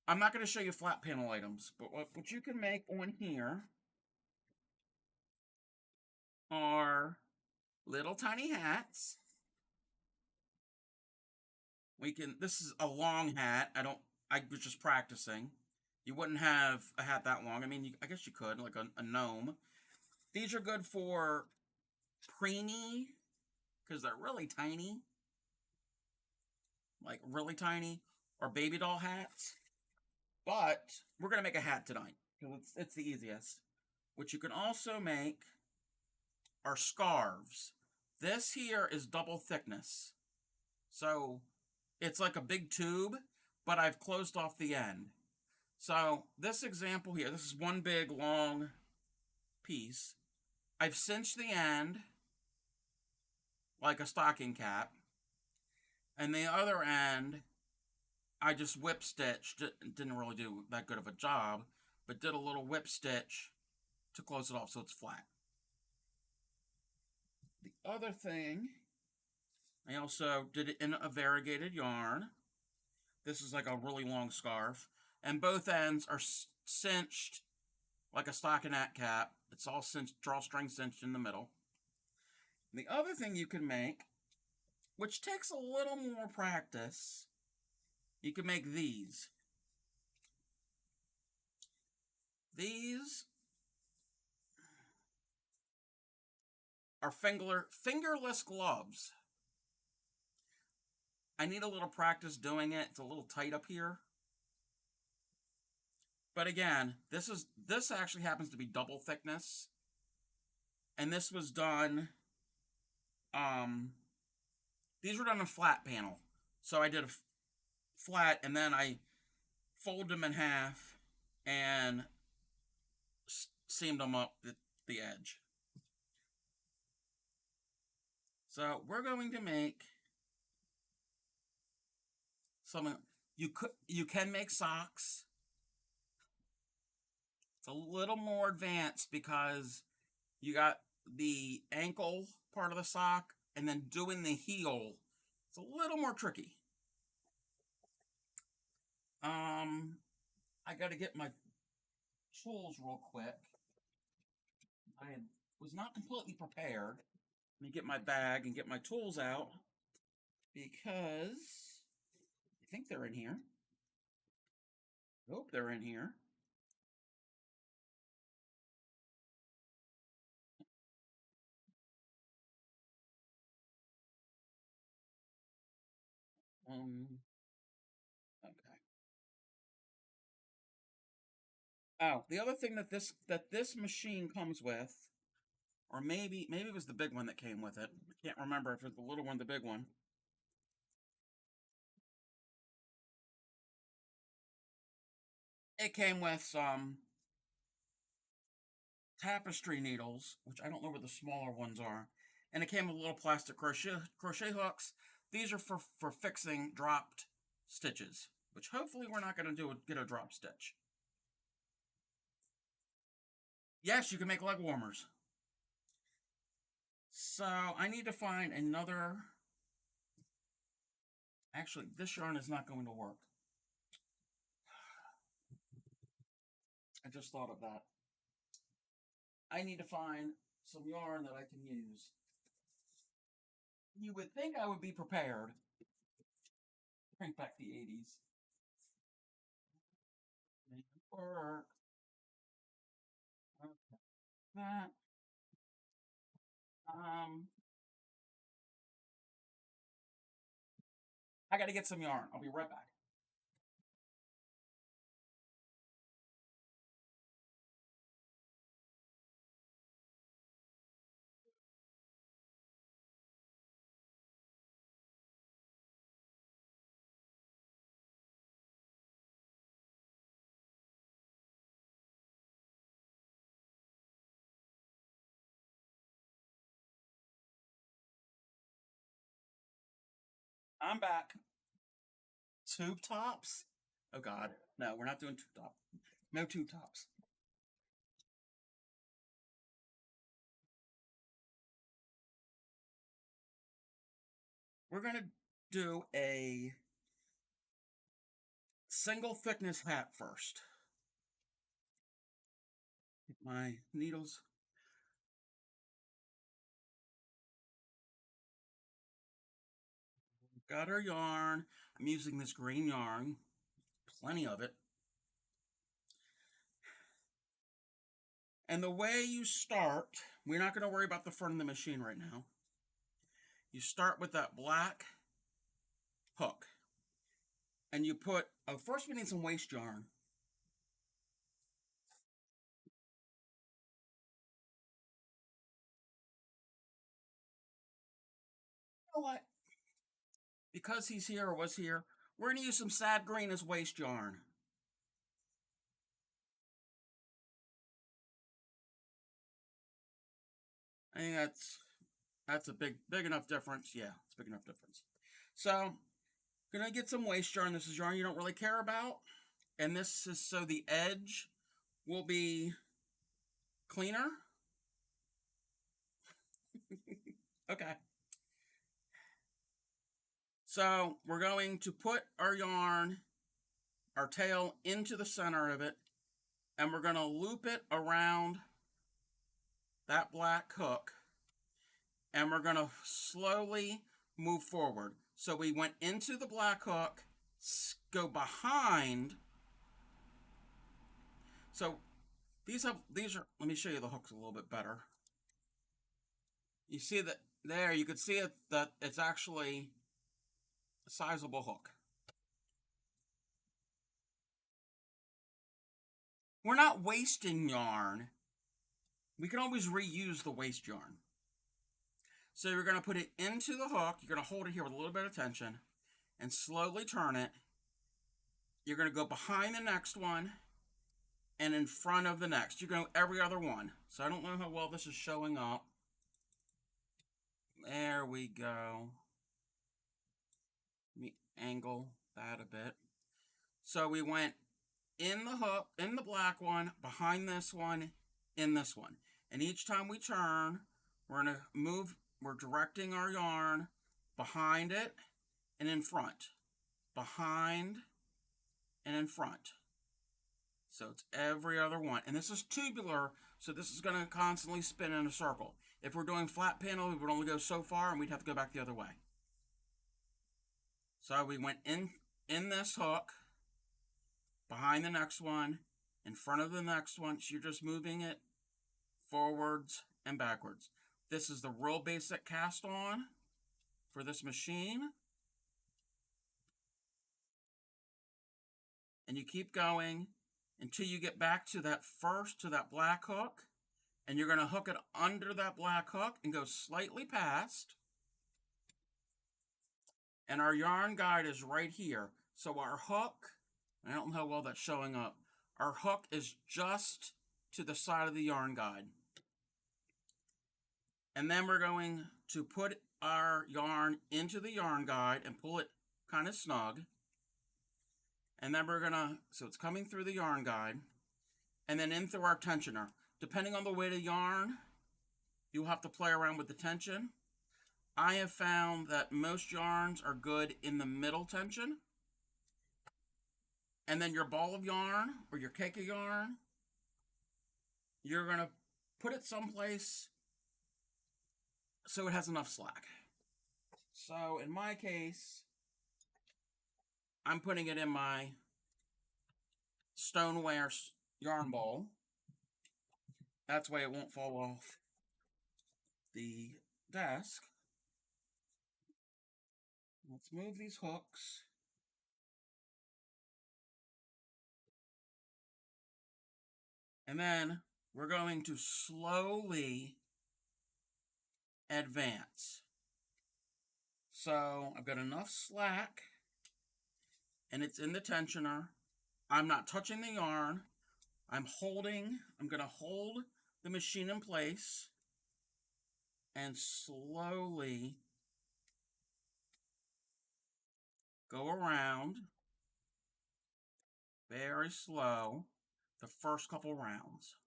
S1: I'm not going to show you flat panel items, but what you can make on here are little tiny hats. This is a long hat. I was just practicing. You wouldn't have a hat that long. I mean, I guess you could, like a gnome. These are good for preemie, because they're really tiny. Like really tiny, or baby doll hats. But we're going to make a hat tonight, because it's the easiest. What you can also make are scarves. This here is double thickness. So it's like a big tube, but I've closed off the end. So this example here, this is one big long piece. I've cinched the end like a stocking cap. And the other end, I just whip stitched. Didn't really do that good of a job, but did a little whip stitch to close it off so it's flat. The other thing, I also did it in a variegated yarn. This is like a really long scarf. And both ends are cinched like a stockinette cap. It's all cinched, drawstring cinched in the middle. And the other thing you can make, which takes a little more practice, you can make these. These are fingerless gloves. I need a little practice doing it. It's a little tight up here. But again, this actually happens to be double thickness. And this was done, these were done in flat panel. So I did a flat and then I folded them in half and seamed them up at the edge. So we're going to make something. You can make socks. It's a little more advanced because you got the ankle part of the sock and then doing the heel. It's a little more tricky. I got to get my tools real quick. I was not completely prepared. Let me get my bag and get my tools out because I think they're in here. Nope, they're in here. Okay. Oh, the other thing that this machine comes with, or maybe it was the big one that came with it. I can't remember if it's the little one, the big one. It came with some tapestry needles, which I don't know where the smaller ones are, and it came with little plastic crochet hooks. These are for fixing dropped stitches, which hopefully we're not going to get a drop stitch. Yes, you can make leg warmers. So I need to find another. Actually, this yarn is not going to work. I just thought of that. I need to find some yarn that I can use. You would think I would be prepared. Bring back the 80s. Make it work. Okay. That. I gotta get some yarn. I'll be right back. I'm back. Tube tops? Oh God, no, we're not doing tube top. No tube tops. We're gonna do a single thickness hat first. Get my needles. Got our yarn. I'm using this green yarn. Plenty of it. And the way you start, we're not going to worry about the front of the machine right now. You start with that black hook. And you put, oh, first we need some waste yarn. You know what? Because he's here or was here, we're going to use some sad green as waste yarn. I think that's a big enough difference. Yeah, it's a big enough difference. So, gonna get some waste yarn. This is yarn you don't really care about. And this is so the edge will be cleaner. Okay. So we're going to put our yarn, our tail, into the center of it, and we're going to loop it around that black hook, and we're going to slowly move forward. So we went into the black hook, go behind. So these are, let me show you the hooks a little bit better. You see that there, you can see it, that it's actually a sizable hook. We're not wasting yarn. We can always reuse the waste yarn. So you're going to put it into the hook. You're going to hold it here with a little bit of tension and slowly turn it. You're going to go behind the next one and in front of the next. You're going every other one. So I don't know how well this is showing up. There we go. Let me angle that a bit. So we went in the hook, in the black one, behind this one, in this one. And each time we turn, we're going to move, we're directing our yarn behind it and in front. Behind and in front. So it's every other one. And this is tubular, so this is going to constantly spin in a circle. If we're doing flat panel, we would only go so far and we'd have to go back the other way. So we went in this hook, behind the next one, in front of the next one. So you're just moving it forwards and backwards. This is the real basic cast on for this machine. And you keep going until you get back to that black hook. And you're going to hook it under that black hook and go slightly past. And our yarn guide is right here. So our hook, I don't know how well that's showing up. Our hook is just to the side of the yarn guide. And then we're going to put our yarn into the yarn guide and pull it kind of snug. And then we're gonna, so it's coming through the yarn guide and then in through our tensioner. Depending on the weight of yarn, you'll have to play around with the tension. I have found that most yarns are good in the middle tension. And then your ball of yarn or your cake of yarn, you're going to put it someplace so it has enough slack. So in my case, I'm putting it in my stoneware yarn bowl. That's why it won't fall off the desk. Let's move these hooks. And then we're going to slowly advance. So I've got enough slack and it's in the tensioner. I'm not touching the yarn. I'm going to hold the machine in place and slowly go around, very slow, the first couple rounds.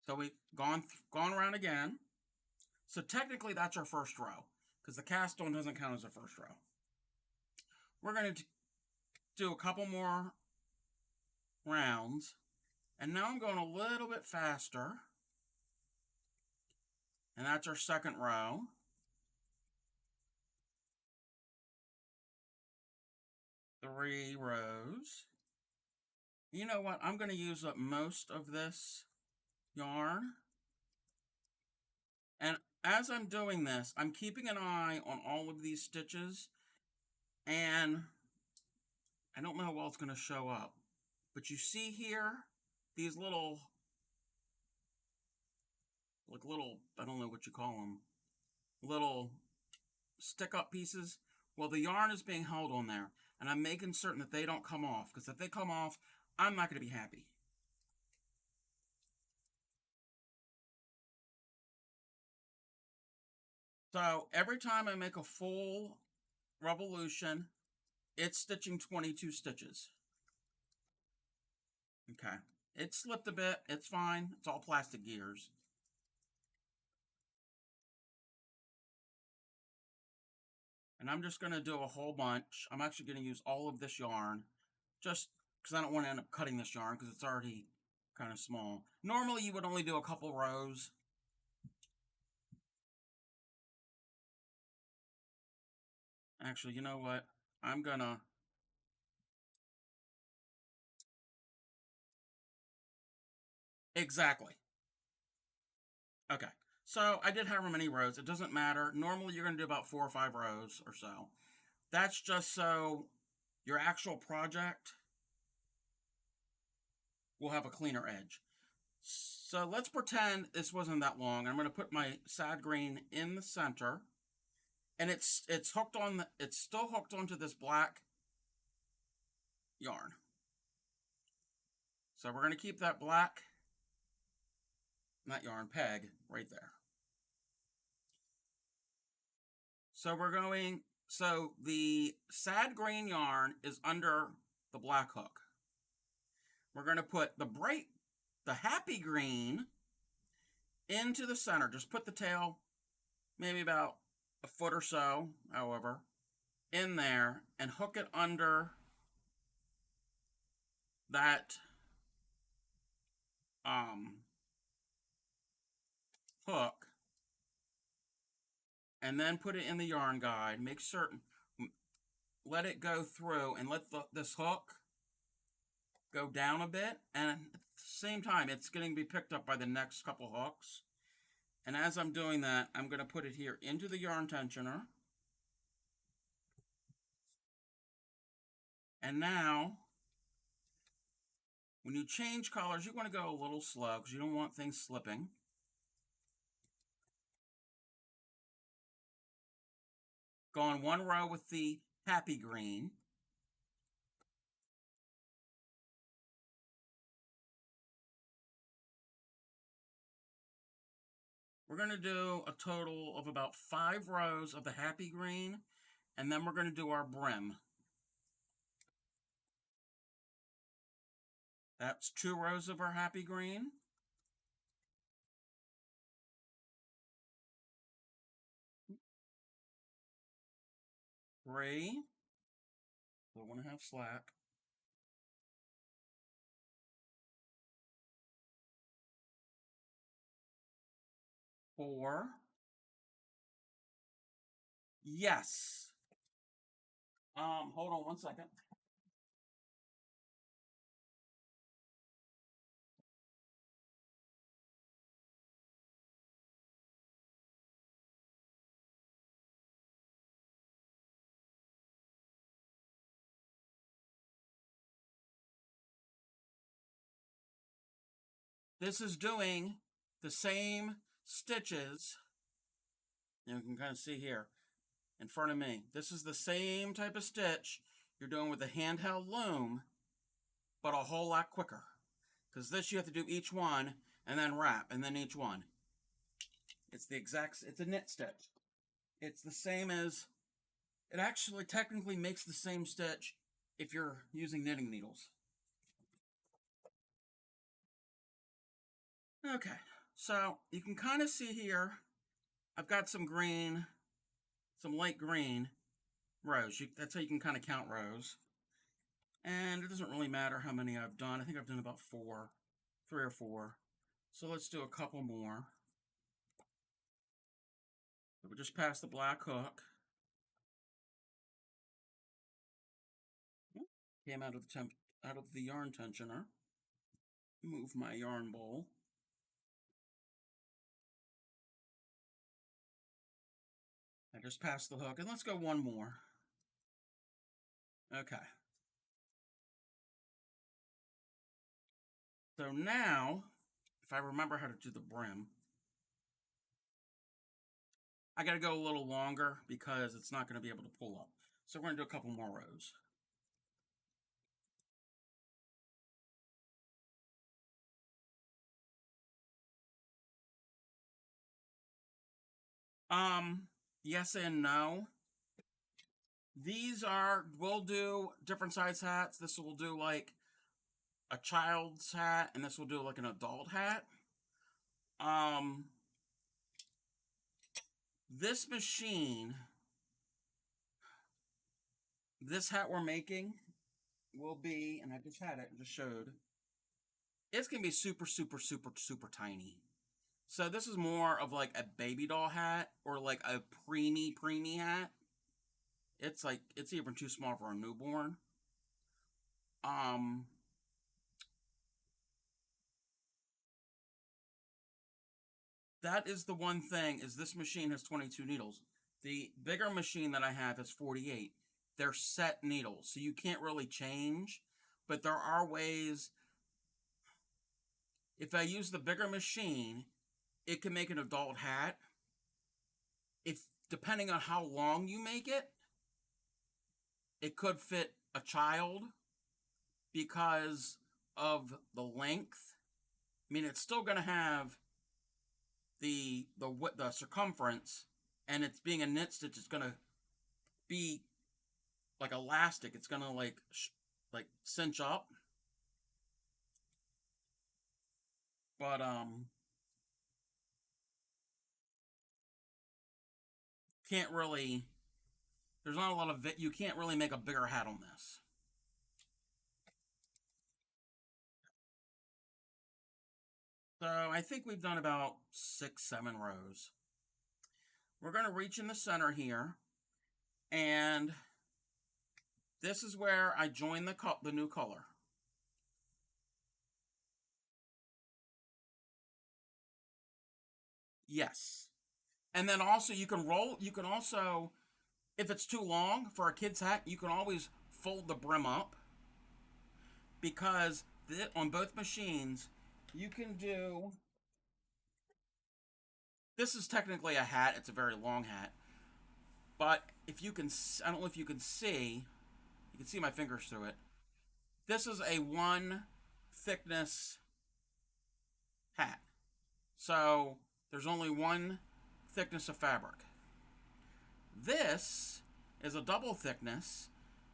S1: So we've gone around again. So technically that's our first row because the cast on doesn't count as a first row. We're going to do a couple more rounds. And now I'm going a little bit faster. And that's our second row. Three rows. You know what? I'm going to use up most of this yarn. And as I'm doing this, I'm keeping an eye on all of these stitches. And I don't know how well it's going to show up. But you see here, these little, I don't know what you call them, little stick-up pieces. Well, the yarn is being held on there. And I'm making certain that they don't come off. Because if they come off, I'm not going to be happy. So every time I make a full revolution, it's stitching 22 stitches. Okay. It slipped a bit. It's fine. It's all plastic gears. And I'm just going to do a whole bunch. I'm actually going to use all of this yarn just because I don't want to end up cutting this yarn because it's already kind of small. Normally you would only do a couple rows. Actually, you know what? I'm going to... Exactly. Okay. So I did however many rows. It doesn't matter. Normally you're going to do about 4 or 5 rows or so. That's just so your actual project will have a cleaner edge. So let's pretend this wasn't that long. I'm going to put my sad green in the center, and it's hooked on. It's still hooked onto this black yarn. So we're going to keep that black, not yarn, peg right there. So we're going. So the sad green yarn is under the black hook. We're going to put the happy green into the center. Just put the tail maybe about a foot or so, however, in there and hook it under that hook, and then put it in the yarn guide. Make certain, let it go through and let this hook go down a bit, and at the same time it's going to be picked up by the next couple hooks. And as I'm doing that, I'm going to put it here into the yarn tensioner. And now, when you change colors, you want to go a little slow because you don't want things slipping. Go on one row with the happy green. We're going to do a total of about 5 rows of the happy green, and then we're going to do our brim. That's 2 rows of our happy green. Three. Don't want to have slack. 4. Yes. Hold on one second. This is doing the same stitches. You can kind of see here in front of me. This is the same type of stitch you're doing with a handheld loom, but a whole lot quicker. Because this you have to do each one and then wrap and then each one. It's the exact, it's a knit stitch. It's the same as, it actually technically makes the same stitch if you're using knitting needles. Okay, so you can kind of see here, I've got some green, some light green rows. That's how you can kind of count rows. And it doesn't really matter how many I've done. I think I've done about 3 or 4. So let's do a couple more. We'll just pass the black hook. Came out of the yarn tensioner. Move my yarn bowl. I just passed the hook, and let's go one more. Okay. So now, if I remember how to do the brim, I got to go a little longer because it's not going to be able to pull up. So we're going to do a couple more rows. Yes and no. These are, we'll do different size hats. This will do like a child's hat, and this will do like an adult hat. This machine, this hat we're making will be, and I just had it and just showed, it's going to be super, super, super, super tiny. So this is more of like a baby doll hat or like a preemie hat. It's like, it's even too small for a newborn. That is the one thing, is this machine has 22 needles. The bigger machine that I have has 48. They're set needles, so you can't really change, but there are ways. If I use the bigger machine, it can make an adult hat. If, depending on how long you make it, it could fit a child because of the length. I mean, it's still going to have the circumference, and it's being a knit stitch, it's going to be like elastic. It's going to like cinch up. But can't really, there's not a lot of, you can't really make a bigger hat on this. So I think we've done about 6, 7 rows. We're going to reach in the center here, and this is where I join the new color. Yes. And then also you can also, if it's too long for a kid's hat, you can always fold the brim up, because on both machines, you can do, this is technically a hat, it's a very long hat, but if you can, I don't know if you can see my fingers through it. This is a 1 thickness hat. So there's only 1 thickness of fabric. This is a double thickness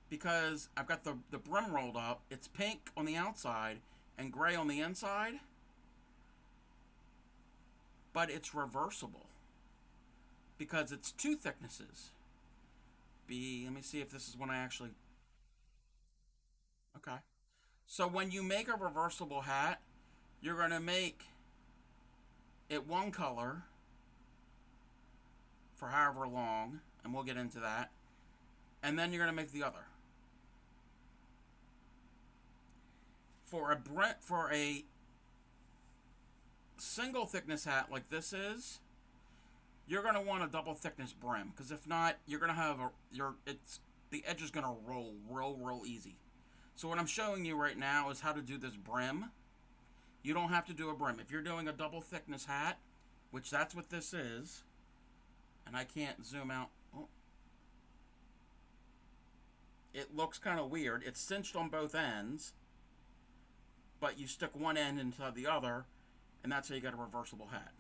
S1: because I've got the brim rolled up. It's pink on the outside and gray on the inside, but it's reversible because it's 2 thicknesses. Let me see if this is when I actually, okay. So when you make a reversible hat, you're going to make it one color for however long, and we'll get into that. And then you're going to make the other. For a single thickness hat like this is, you're going to want a double thickness brim, because if not, you're going to have the edge is going to roll real easy. So what I'm showing you right now is how to do this brim. You don't have to do a brim. If you're doing a double thickness hat, which that's what this is, and I can't zoom out. Oh. It looks kind of weird. It's cinched on both ends, but you stick one end into the other, and that's how you get a reversible hat.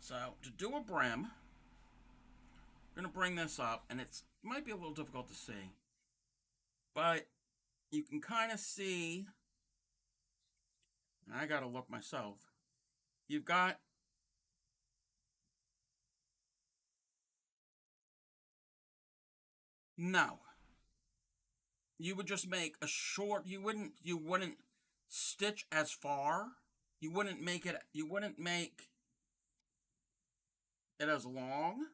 S1: So to do a brim, I'm going to bring this up, and it might be a little difficult to see, but you can kind of see, and I got to look myself, you've got no. You would just make a short, you wouldn't stitch as far. You wouldn't make it as long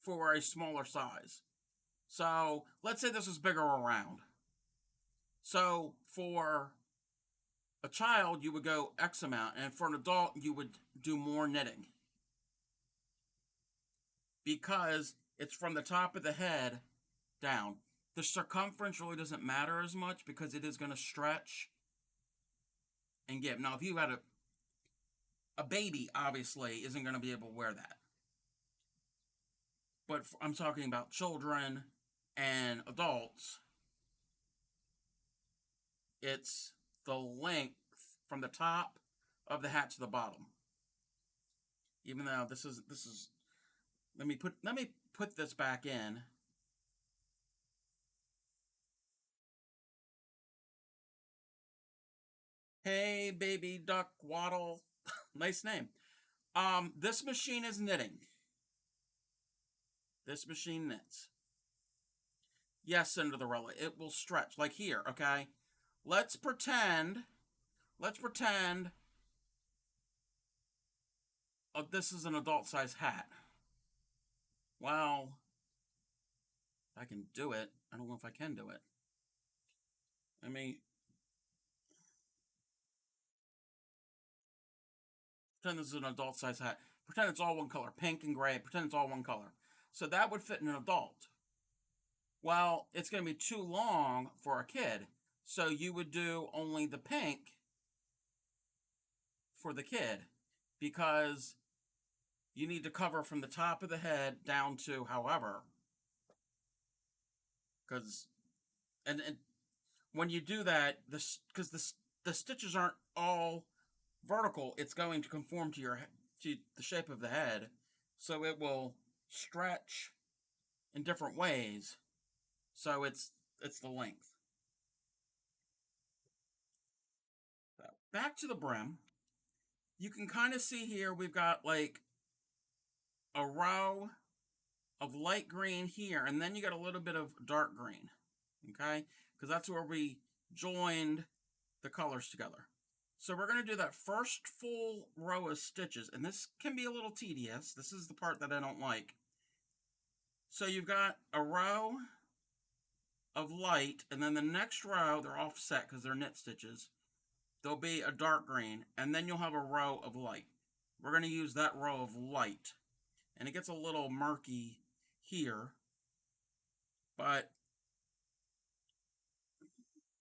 S1: for a smaller size. So let's say this is bigger around. So for a child, you would go X amount, and for an adult, you would do more knitting. Because it's from the top of the head down. The circumference really doesn't matter as much because it is going to stretch and give. Now, if you had a baby, obviously, isn't going to be able to wear that. But I'm talking about children and adults. It's the length from the top of the hat to the bottom. Even though this is let me put this back in. Hey, baby duck waddle. Nice name. This machine is knitting. This machine knits. Yes, Cinderella, it will stretch. Like here, okay? Let's pretend this is an adult-size hat. Well, I can do it. I don't know if I can do it. I mean, pretend this is an adult-size hat. Pretend it's all one color, pink and gray. Pretend it's all one color. So that would fit in an adult. Well, it's going to be too long for a kid. So you would do only the pink for the kid, because you need to cover from the top of the head down to however. Because, and when you do that, because the stitches aren't all vertical, it's going to conform to the shape of the head, so it will stretch in different ways. So it's the length. So back to the brim. You can kind of see here we've got like a row of light green here, and then you got a little bit of dark green, okay? Because that's where we joined the colors together. So we're going to do that first full row of stitches, and this can be a little tedious. This is the part that I don't like. So you've got a row of light, and then the next row, they're offset because they're knit stitches. There'll be a dark green, and then you'll have a row of light. We're going to use that row of light. And it gets a little murky here, but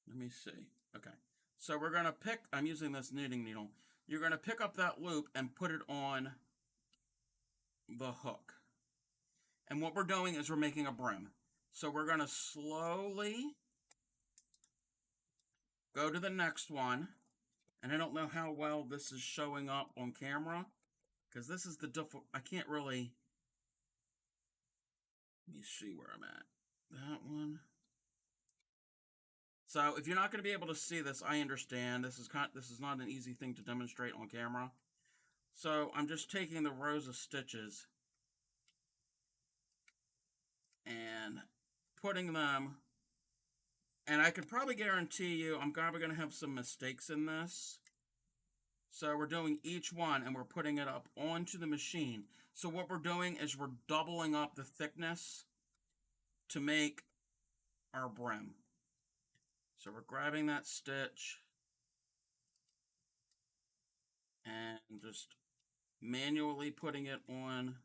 S1: let me see. Okay, so we're going to pick, I'm using this knitting needle. You're going to pick up that loop and put it on the hook. And what we're doing is we're making a brim. So we're going to slowly go to the next one. And I don't know how well this is showing up on camera, because this is the difficult, I can't really, let me see where I'm at. That one. So if you're not going to be able to see this, I understand. This is not an easy thing to demonstrate on camera. So I'm just taking the rows of stitches and putting them, and I can probably guarantee you I'm probably going to have some mistakes in this. So we're doing each one and we're putting it up onto the machine. So what we're doing is we're doubling up the thickness to make our brim. So we're grabbing that stitch and just manually putting it on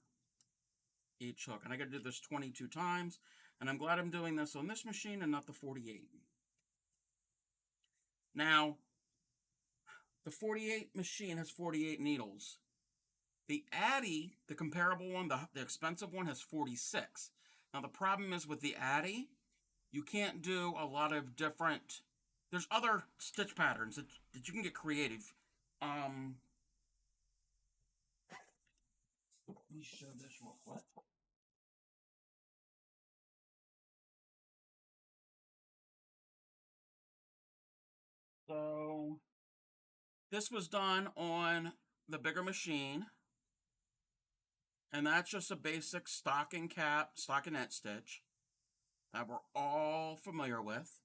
S1: each hook. And I got to do this 22 times. And I'm glad I'm doing this on this machine and not the 48. Now, the 48 machine has 48 needles. The Addy, the comparable one, the expensive one, has 46. Now, the problem is with the Addy, you can't do a lot of different... There's other stitch patterns that you can get creative. Let me show this real quick. So, this was done on the bigger machine. And that's just a basic stocking cap, stockinette stitch that we're all familiar with.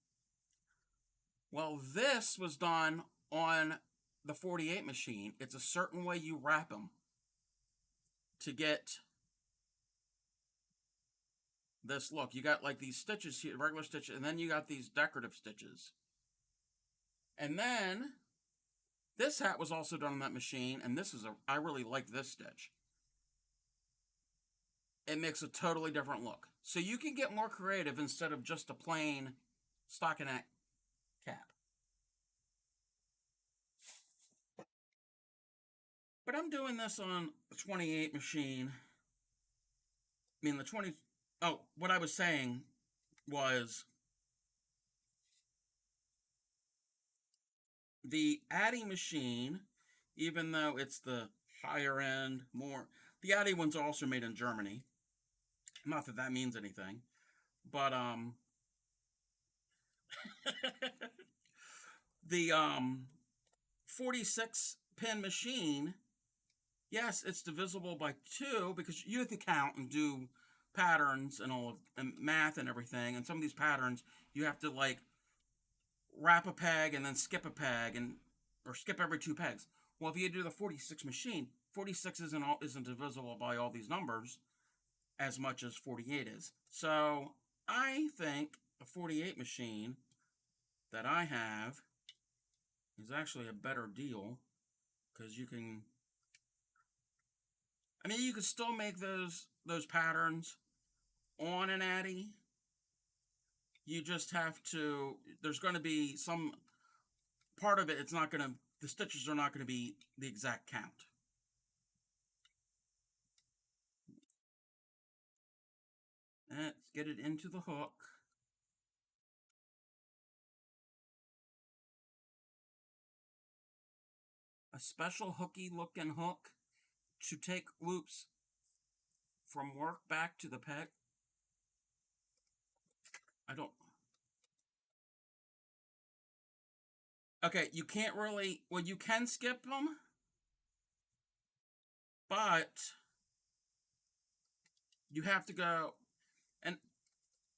S1: Well, this was done on the 48 machine. It's a certain way you wrap them to get this look. You got like these stitches here, regular stitches, and then you got these decorative stitches. And then this hat was also done on that machine, and this is I really like this stitch. It makes a totally different look. So you can get more creative instead of just a plain stockinette cap. But I'm doing this on the 28 machine. I mean, the 20... Oh, what I was saying was the Addy machine, even though it's the higher end, more... The Addy ones are also made in Germany. Not that that means anything. But, the, 46-pin machine, yes, it's divisible by 2 because you have to count and do patterns and all of and math and everything. And some of these patterns, you have to, like, wrap a peg and then skip a peg or skip every 2 pegs. Well, if you do the 46 machine, 46 isn't divisible by all these numbers as much as 48 is. So I think the 48 machine that I have is actually a better deal because you can... I mean, you can still make those patterns on an Addy. You just have to... There's going to be some part of it. It's not going to... The stitches are not going to be the exact count. Let's get it into the hook. A special hooky looking hook to take loops from work back to the peg. I don't... Okay, you can't really... Well, you can skip them, but you have to go... And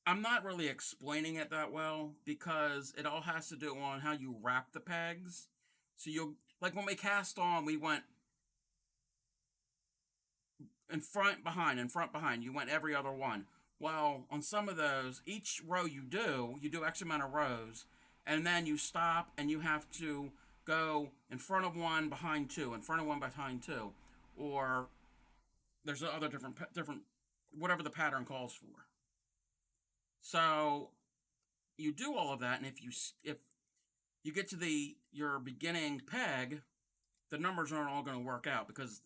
S1: I'm not really explaining it that well because it all has to do on how you wrap the pegs. So you'll... Like when we cast on, we went in front, behind, you went every other one. Well, on some of those, each row you do X amount of rows, and then you stop and you have to go in front of one, behind 2, in front of one, behind 2. Or there's other different, whatever the pattern calls for. So you do all of that, and if you get to your beginning peg, the numbers aren't all going to work out because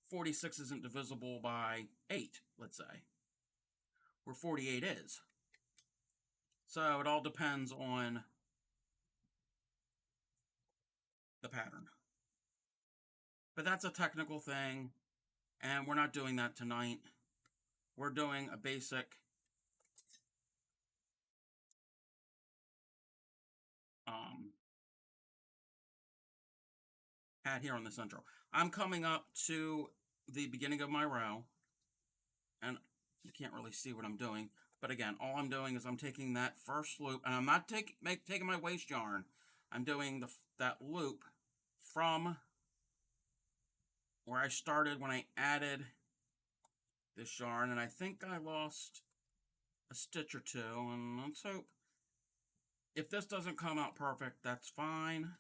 S1: 46 isn't divisible by 8, let's say, where 48 is. So it all depends on the pattern. But that's a technical thing, and we're not doing that tonight. We're doing a basic hat here on this intro. I'm coming up to the beginning of my row, and you can't really see what I'm doing. But again, all I'm doing is I'm taking that first loop, and I'm not taking my waste yarn. I'm doing that loop from where I started when I added this yarn, and I think I lost a stitch or two, and let's hope. If this doesn't come out perfect, that's fine.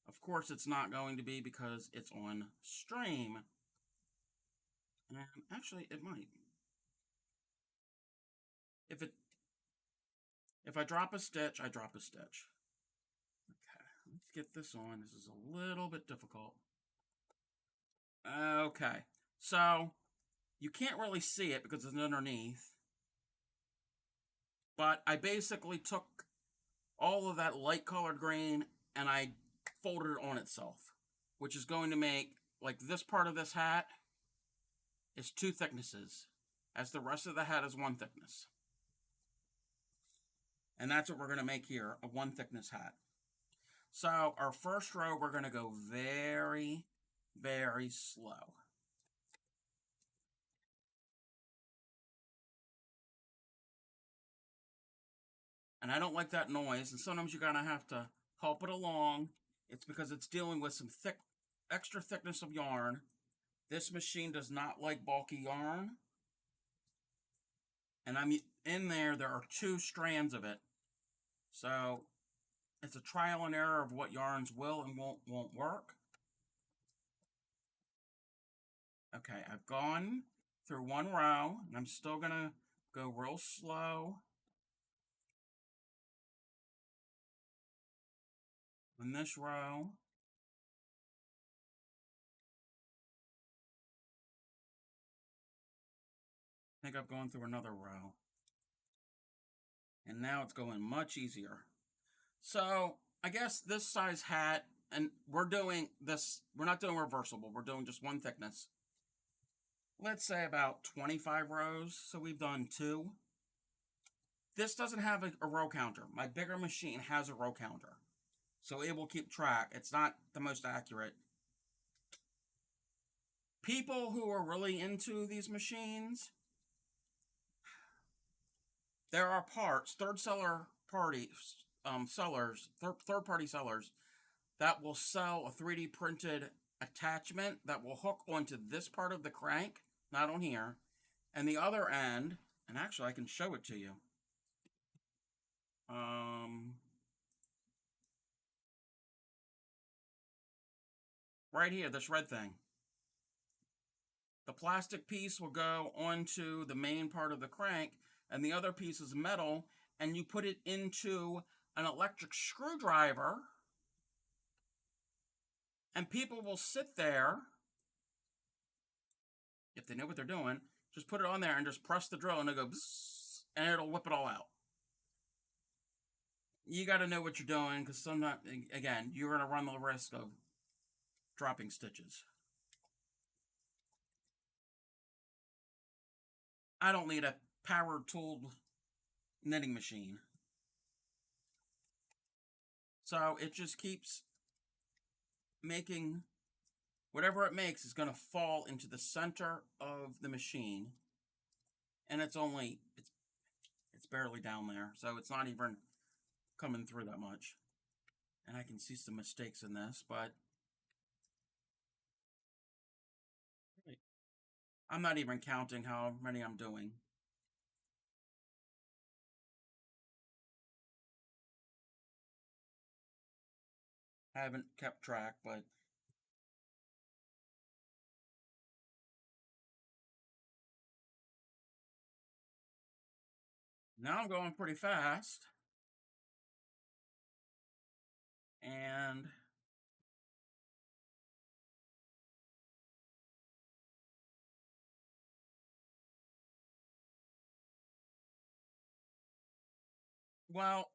S1: Of course it's not going to be because it's on stream. And actually it might. If I drop a stitch, I drop a stitch. Okay, let's get this on. This is a little bit difficult. Okay, so you can't really see it because it's underneath. But I basically took all of that light colored green and I folded it on itself, which is going to make, like, this part of this hat is 2 thicknesses, as the rest of the hat is 1 thickness. And that's what we're going to make here, a 1 thickness hat. So our first row, we're going to go very, very slow. And I don't like that noise, and sometimes you're going to have to help it along. It's because it's dealing with some extra thickness of yarn. This machine does not like bulky yarn. And I'm in there are 2 strands of it. So it's a trial and error of what yarns will and won't work. Okay, I've gone through 1 row, and I'm still going to go real slow. In this row, I think I've gone through another row. And now it's going much easier. So I guess this size hat, and we're doing this, we're not doing reversible, we're doing just 1 thickness. Let's say about 25 rows, so we've done 2. This doesn't have a row counter. My bigger machine has a row counter, so it will keep track. It's not the most accurate. People who are really into these machines, there are parts, third-party sellers that will sell a 3D printed attachment that will hook onto this part of the crank, not on here, and the other end, and actually I can show it to you. Right here, this red thing. The plastic piece will go onto the main part of the crank, and the other piece is metal, and you put it into an electric screwdriver, and people will sit there, if they know what they're doing, just put it on there and just press the drill, and it'll go bzzz, and it'll whip it all out. You got to know what you're doing, because sometimes, again, you're going to run the risk of dropping stitches. I don't need a power-tooled knitting machine. So it just keeps making, whatever it makes is going to fall into the center of the machine. And it's barely down there, so it's not even coming through that much. And I can see some mistakes in this, but I'm not even counting how many I'm doing. I haven't kept track, but now I'm going pretty fast. And well,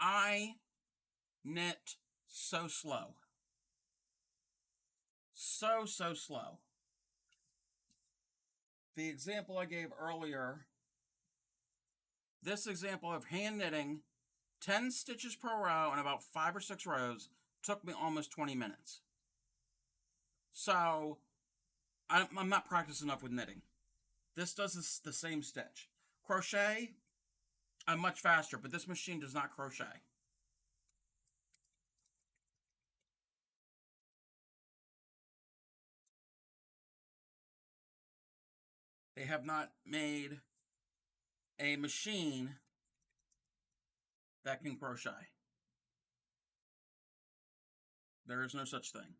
S1: I knit so slow. So slow. The example I gave earlier, this example of hand knitting 10 stitches per row and about 5 or 6 rows took me almost 20 minutes. So I'm not practiced enough with knitting. This does the same stitch. Crochet, I'm much faster, but this machine does not crochet. have not made a machine that can crochet. There is no such thing.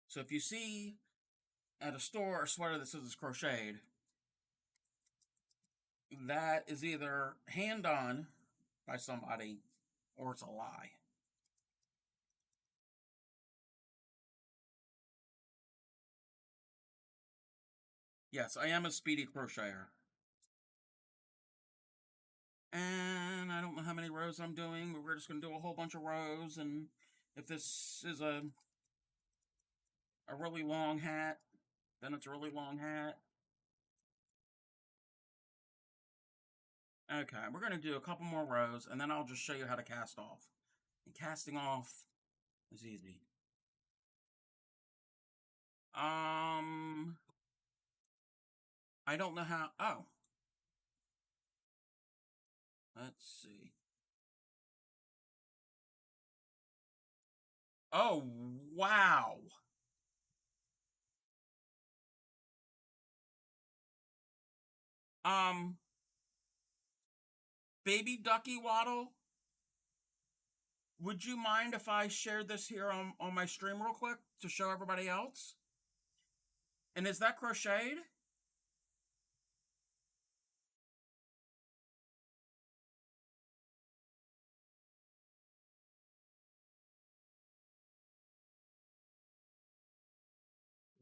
S1: So if you see at a store a sweater that says it's crocheted, that is either hand done by somebody or it's a lie. Yes, I am a speedy crocheter. And I don't know how many rows I'm doing, but we're just going to do a whole bunch of rows. And if this is a really long hat, then it's a really long hat. Okay, we're going to do a couple more rows, and then I'll just show you how to cast off. And casting off is easy. I don't know how. Oh. Let's see. Oh, wow. Baby Ducky Waddle, would you mind if I shared this here on my stream real quick to show everybody else? And is that crocheted?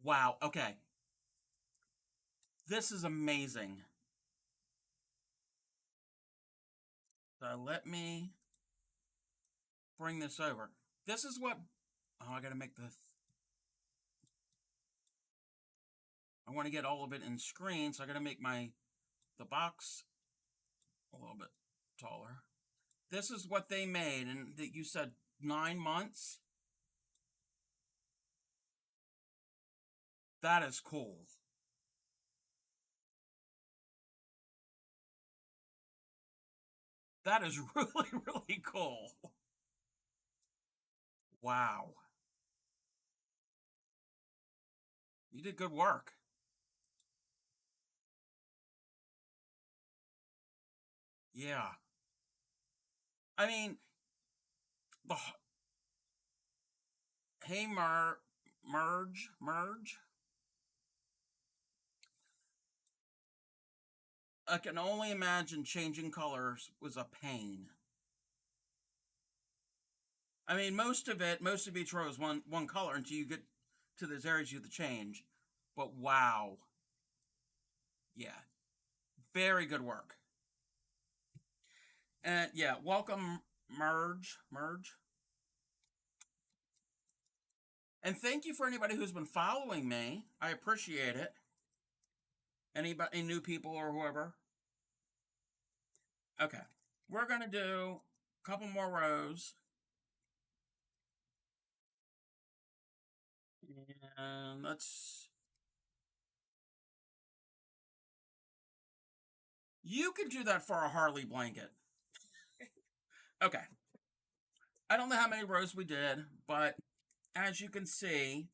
S1: Wow, okay. This is amazing. So let me bring this over. This is what, oh, I gotta make the, I want to get all of it in screen, so I gotta make the box a little bit taller. This is what they made, and that you said 9 months? That is cool. That is really, really cool. Wow. You did good work. Yeah. I mean, the hey merge. I can only imagine changing colors was a pain. I mean, most of each row is one color until you get to those areas you have to change. But wow. Yeah. Very good work. And yeah, welcome merge. And thank you for anybody who's been following me. I appreciate it. Anybody, new people or whoever. Okay. We're going to do a couple more rows. And let's... You could do that for a Harley blanket. Okay. I don't know how many rows we did, but as you can see,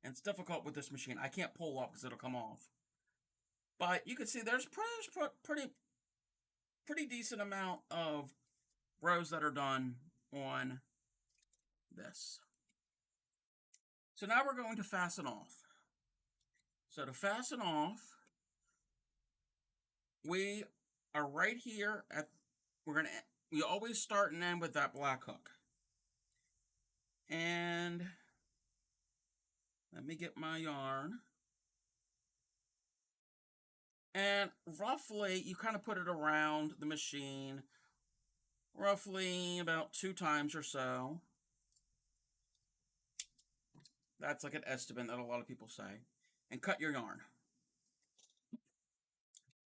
S1: and it's difficult with this machine. I can't pull up because it'll come off. But you can see there's pretty decent amount of rows that are done on this. So now we're going to fasten off. So to fasten off, we are right here at, we always start and end with that black hook. And let me get my yarn. And roughly, you kind of put it around the machine, roughly about 2 times or so. That's like an estimate that a lot of people say. And cut your yarn.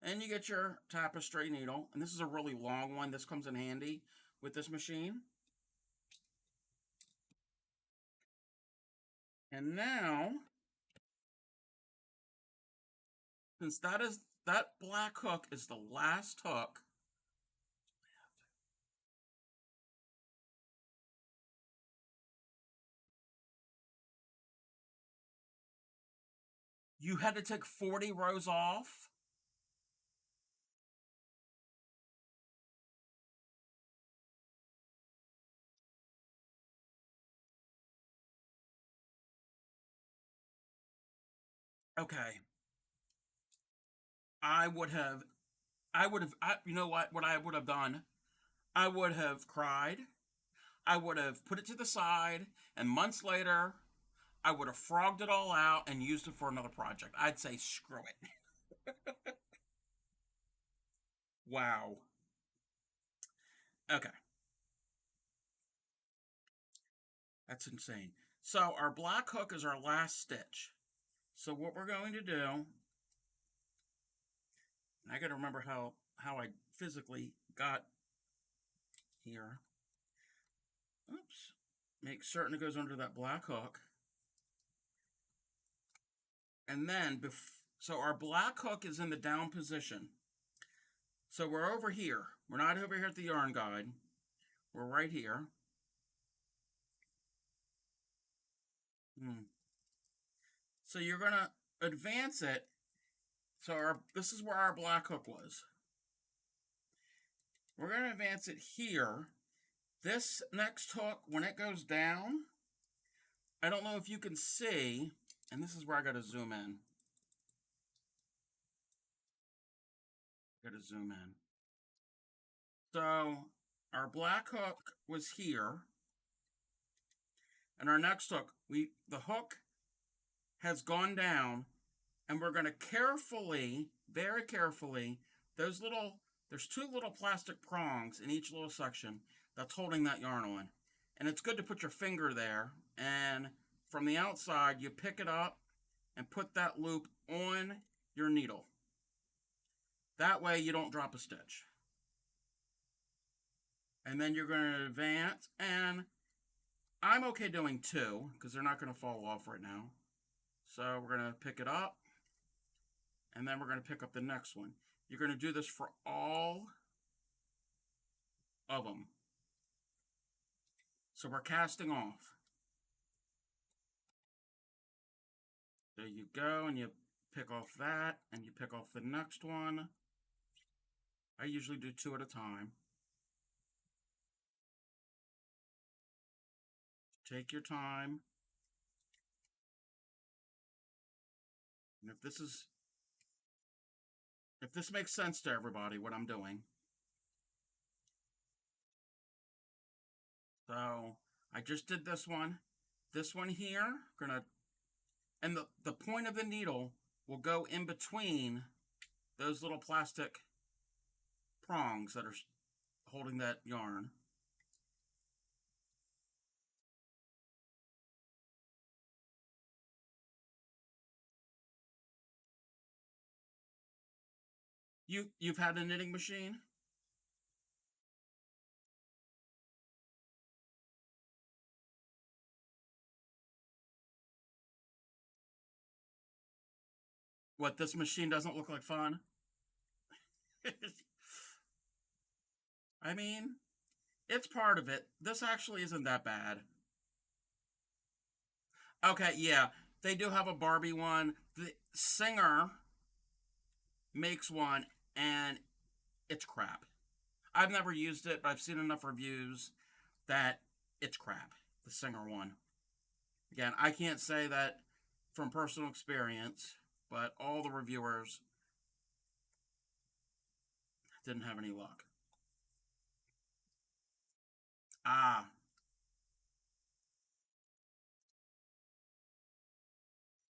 S1: And you get your tapestry needle. And this is a really long one. This comes in handy with this machine. And now, since that black hook is the last hook, You had to take 40 rows off? Okay. I would have, you know what I would have done? I would have cried. I would have put it to the side, and months later, I would have frogged it all out and used it for another project. I'd say, screw it. Wow. Okay. That's insane. So our black hook is our last stitch. So what we're going to do, I got to remember how I physically got here. Oops. Make certain it goes under that black hook. And then, so our black hook is in the down position. So we're over here. We're not over here at the yarn guide. We're right here. So you're going to advance it. So this is where our black hook was. We're going to advance it here. This next hook, when it goes down, I don't know if you can see, and this is where I got to zoom in. Got to zoom in. So our black hook was here, and our next hook, the hook has gone down, and we're going to carefully, very carefully, there's two little plastic prongs in each little section that's holding that yarn on. And it's good to put your finger there, and from the outside, you pick it up and put that loop on your needle. That way you don't drop a stitch. And then you're going to advance, and I'm okay doing 2 because they're not going to fall off right now. So we're going to pick it up, and then we're going to pick up the next one. You're going to do this for all of them. So we're casting off. There you go, and you pick off that, and you pick off the next one. I usually do 2 at a time. Take your time. And if this makes sense to everybody, what I'm doing. So I just did this one. This one here, and the point of the needle will go in between those little plastic prongs that are holding that yarn. You've had a knitting machine? What, this machine doesn't look like fun? I mean, it's part of it. This actually isn't that bad. Okay, yeah, they do have a Barbie one. The Singer makes one, and it's crap. I've never used it, but I've seen enough reviews that it's crap. The Singer one. Again, I can't say that from personal experience, but all the reviewers didn't have any luck. Ah.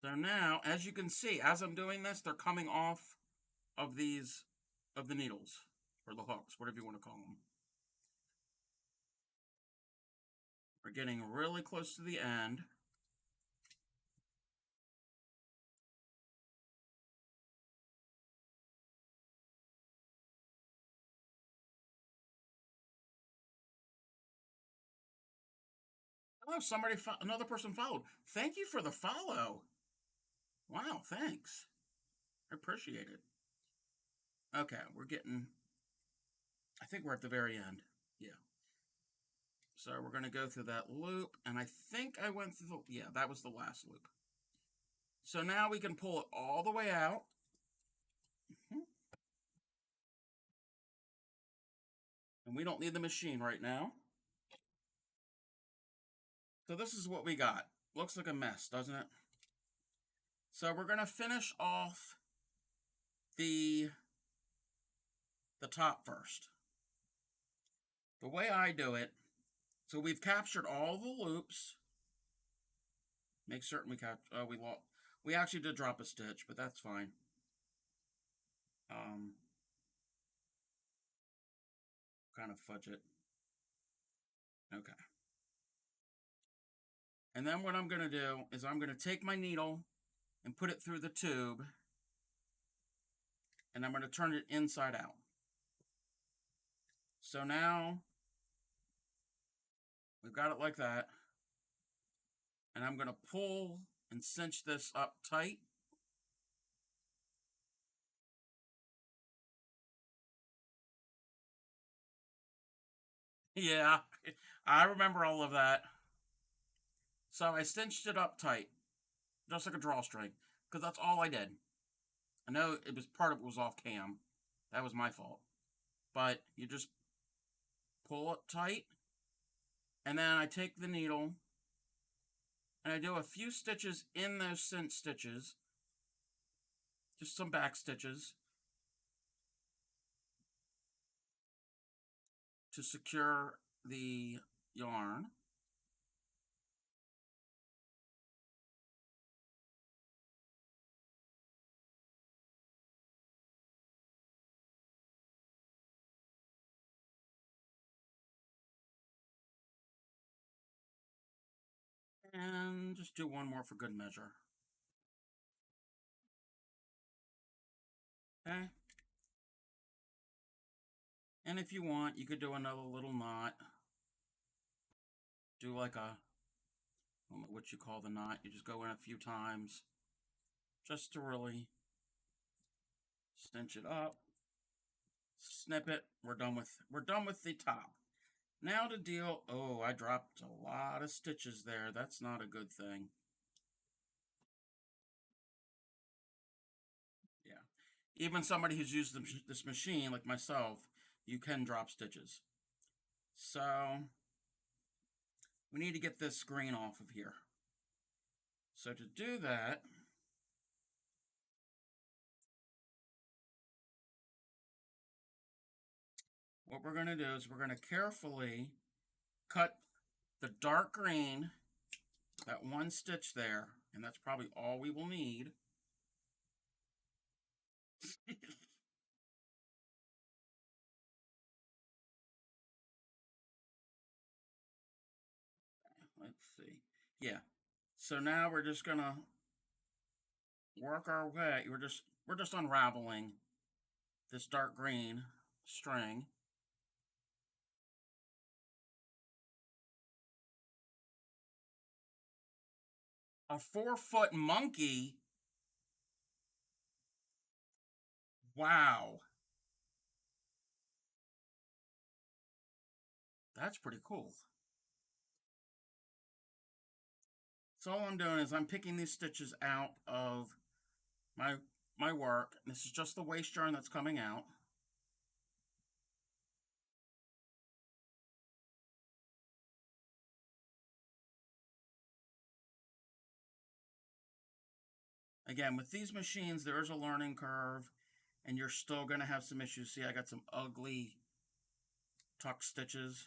S1: So now, as you can see, as I'm doing this, they're coming off of the needles, or the hooks, whatever you want to call them. We're getting really close to the end. Oh, another person followed. Thank you for the follow. Wow, thanks. I appreciate it. Okay, I think we're at the very end. Yeah. So we're going to go through that loop, and I think I went through yeah, that was the last loop. So now we can pull it all the way out. And we don't need the machine right now. So this is what we got. Looks like a mess, doesn't it? So we're going to finish off the top first. The way I do it, so we've captured all the loops. Make certain we actually did drop a stitch, but that's fine. Kind of fudge it. Okay. And then what I'm going to do is I'm going to take my needle and put it through the tube, and I'm going to turn it inside out. So now we've got it like that, and I'm going to pull and cinch this up tight. Yeah, I remember all of that. So I cinched it up tight, just like a drawstring, because that's all I did. I know it was part of it was off cam. That was my fault. But you just pull it tight, and then I take the needle and I do a few stitches in those cinch stitches, just some back stitches to secure the yarn. And just do one more for good measure. Okay. And if you want, you could do another little knot. Do like a, I don't know what you call the knot. You just go in a few times just to really cinch it up. Snip it. We're done with the top. Now to deal, oh, I dropped a lot of stitches there. That's not a good thing. Yeah. Even somebody who's used this machine, like myself, you can drop stitches. So, we need to get this green off of here. So to do that, what we're going to do is we're going to carefully cut the dark green, that one stitch there, and that's probably all we will need. Let's see. Yeah. So now we're just going to work our way. We're just unraveling this dark green string. A 4-foot monkey. Wow. That's pretty cool. So all I'm doing is I'm picking these stitches out of my work. This is just the waste yarn that's coming out. Again, with these machines, there is a learning curve, and you're still going to have some issues. See, I got some ugly tuck stitches.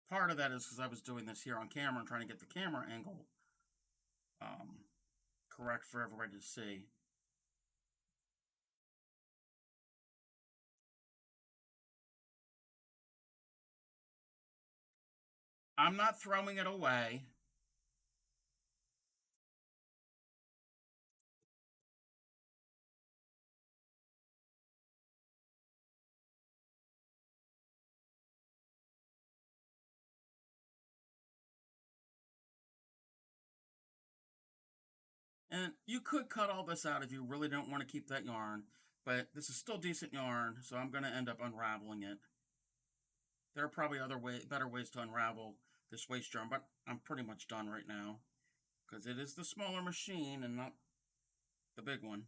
S1: Part of that is because I was doing this here on camera and trying to get the camera angle correct for everybody to see. I'm not throwing it away. And you could cut all this out if you really don't want to keep that yarn, but this is still decent yarn, so I'm going to end up unraveling it. There are probably better ways to unravel this waste yarn, but I'm pretty much done right now. because it is the smaller machine and not the big one.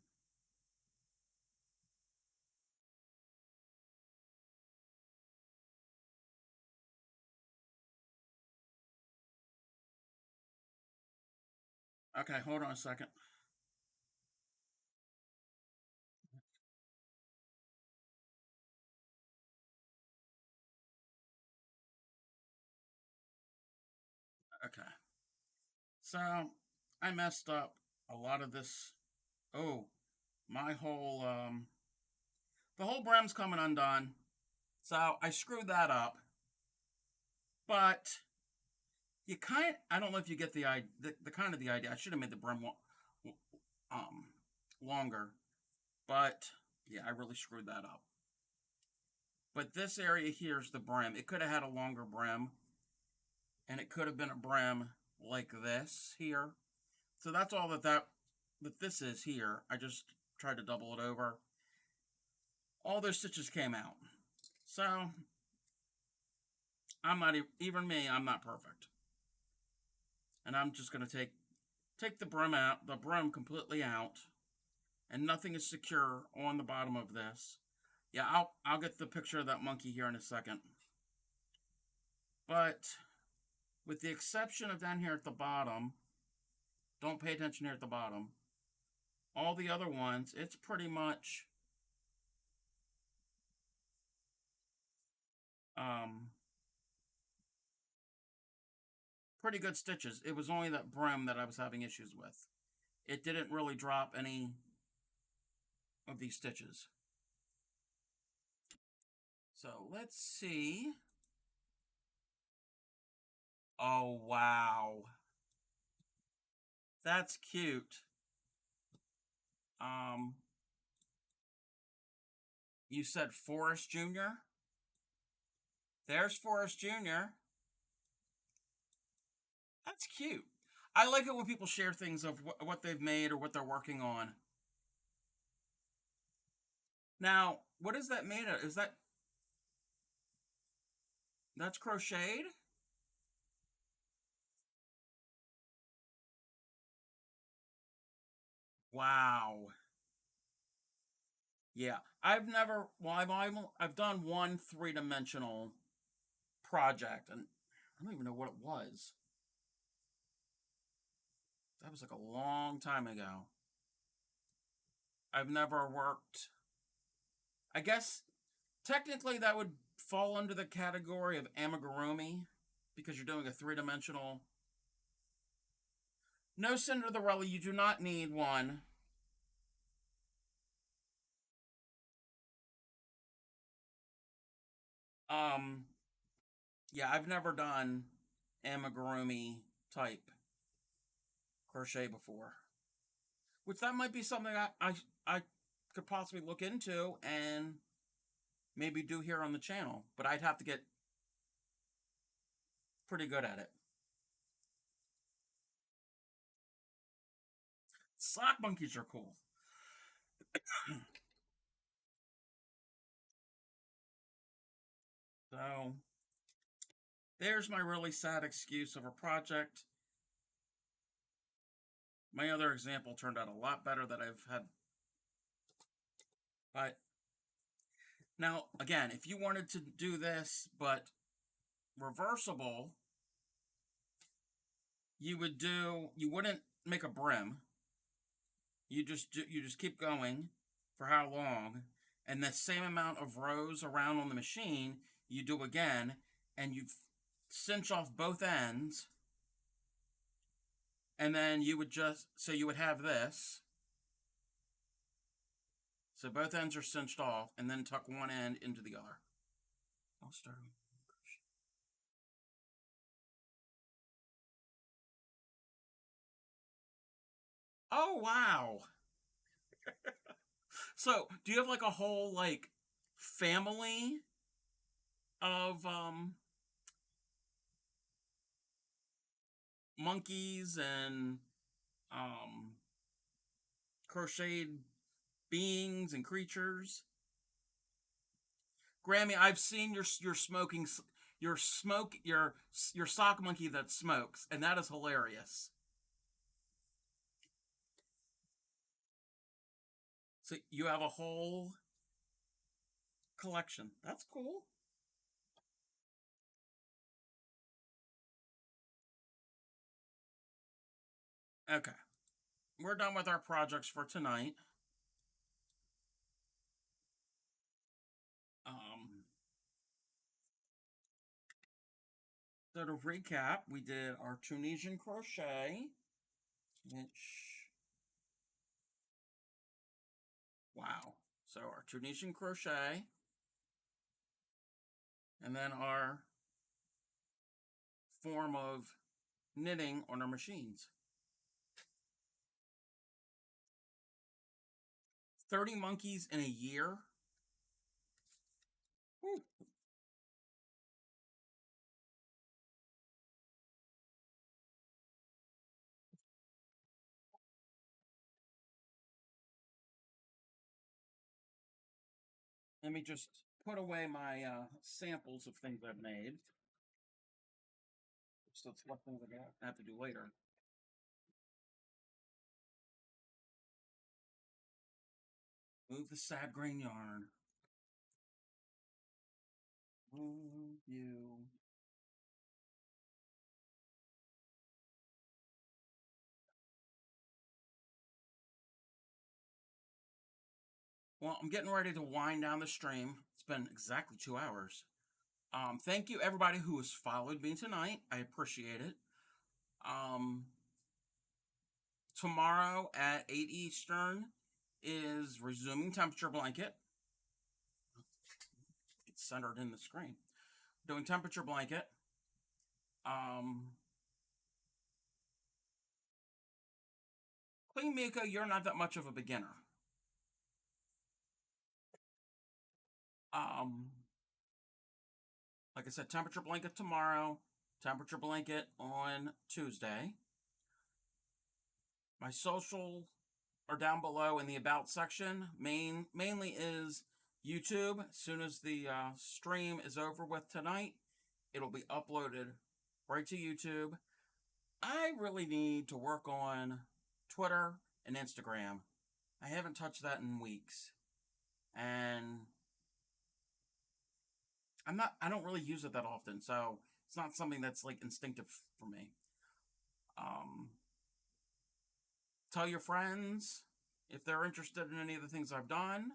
S1: Okay, hold on a second. Okay. So I messed up a lot of this. Oh, my whole the whole brim's coming undone. So I screwed that up. But you kind I don't know if you get the kind of the idea. I should have made the brim um longer. But yeah, I really screwed that up. But this area here is the brim. It could have had a longer brim, and it could have been a brim like this here. So that's all that this is here. I just tried to double it over. All those stitches came out. So I'm not even me. I'm not perfect, and I'm just gonna take the brim out, the brim completely out, and nothing is secure on the bottom of this. Yeah, I'll get the picture of that monkey here in a second. But with the exception of down here at the bottom, don't pay attention here at the bottom. All the other ones, it's pretty much pretty good stitches. It was only that brim that I was having issues with. It didn't really drop any of these stitches. So let's see. Oh, wow. That's cute. Um, you said Forrest Jr.? There's Forrest Jr. That's cute. I like it when people share things of what they've made or what they're working on. Now, what is that made of? That's crocheted? Wow. Yeah, I've never. Well, I've done one three-dimensional project, and I don't even know what it was. That was like a long time ago. I've never worked. I guess technically that would fall under the category of amigurumi because you're doing a three-dimensional. No, Cinderella, you do not need one. Um, yeah, I've never done amigurumi type crochet before, which that might be something I could possibly look into and maybe do here on the channel, but I'd have to get pretty good at it. Sock monkeys are cool. So there's my really sad excuse of a project. My other example turned out a lot better that I've had. But now, again, if you wanted to do this, but reversible, you wouldn't make a brim. You just keep going for how long, and the same amount of rows around on the machine you do again, and you cinch off both ends, and then you would have this. So both ends are cinched off, and then tuck one end into the other. I'll start. Oh, wow. So, do you have like a whole like family of monkeys and um crocheted beings and creatures? Grammy, I've seen your smoking your sock monkey that smokes, and that is hilarious. So you have a whole collection. That's cool. Okay. We're done with our projects for tonight. Um, so to recap, we did our Tunisian crochet, which, wow. So our Tunisian crochet, and then our form of knitting on our machines. 30 monkeys in a year. Whew. Let me just put away my samples of things I've made. So it's what things I have to do later. Move the sad grain yarn. Move you. Well, I'm getting ready to wind down the stream. It's been exactly 2 hours. Thank you everybody who has followed me tonight. I appreciate it. Um, Tomorrow at 8 Eastern is resuming temperature blanket. It's centered in the screen. Doing temperature blanket. Queen Mika, you're not that much of a beginner. Like I said, temperature blanket tomorrow, temperature blanket on Tuesday. My social are down below in the about section. Mainly is YouTube. As soon as the stream is over with tonight, it'll be uploaded right to YouTube. I really need to work on Twitter and Instagram. I haven't touched that in weeks. And I don't really use it that often, so it's not something that's like instinctive for me. Tell your friends if they're interested in any of the things I've done.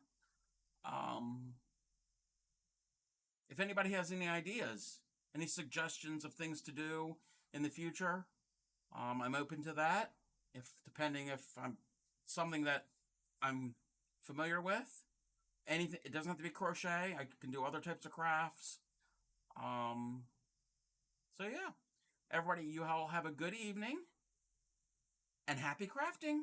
S1: If anybody has any ideas, any suggestions of things to do in the future, I'm open to that. Depending if I'm something that I'm familiar with. Anything, it doesn't have to be crochet. I can do other types of crafts. So yeah, everybody, you all have a good evening and happy crafting.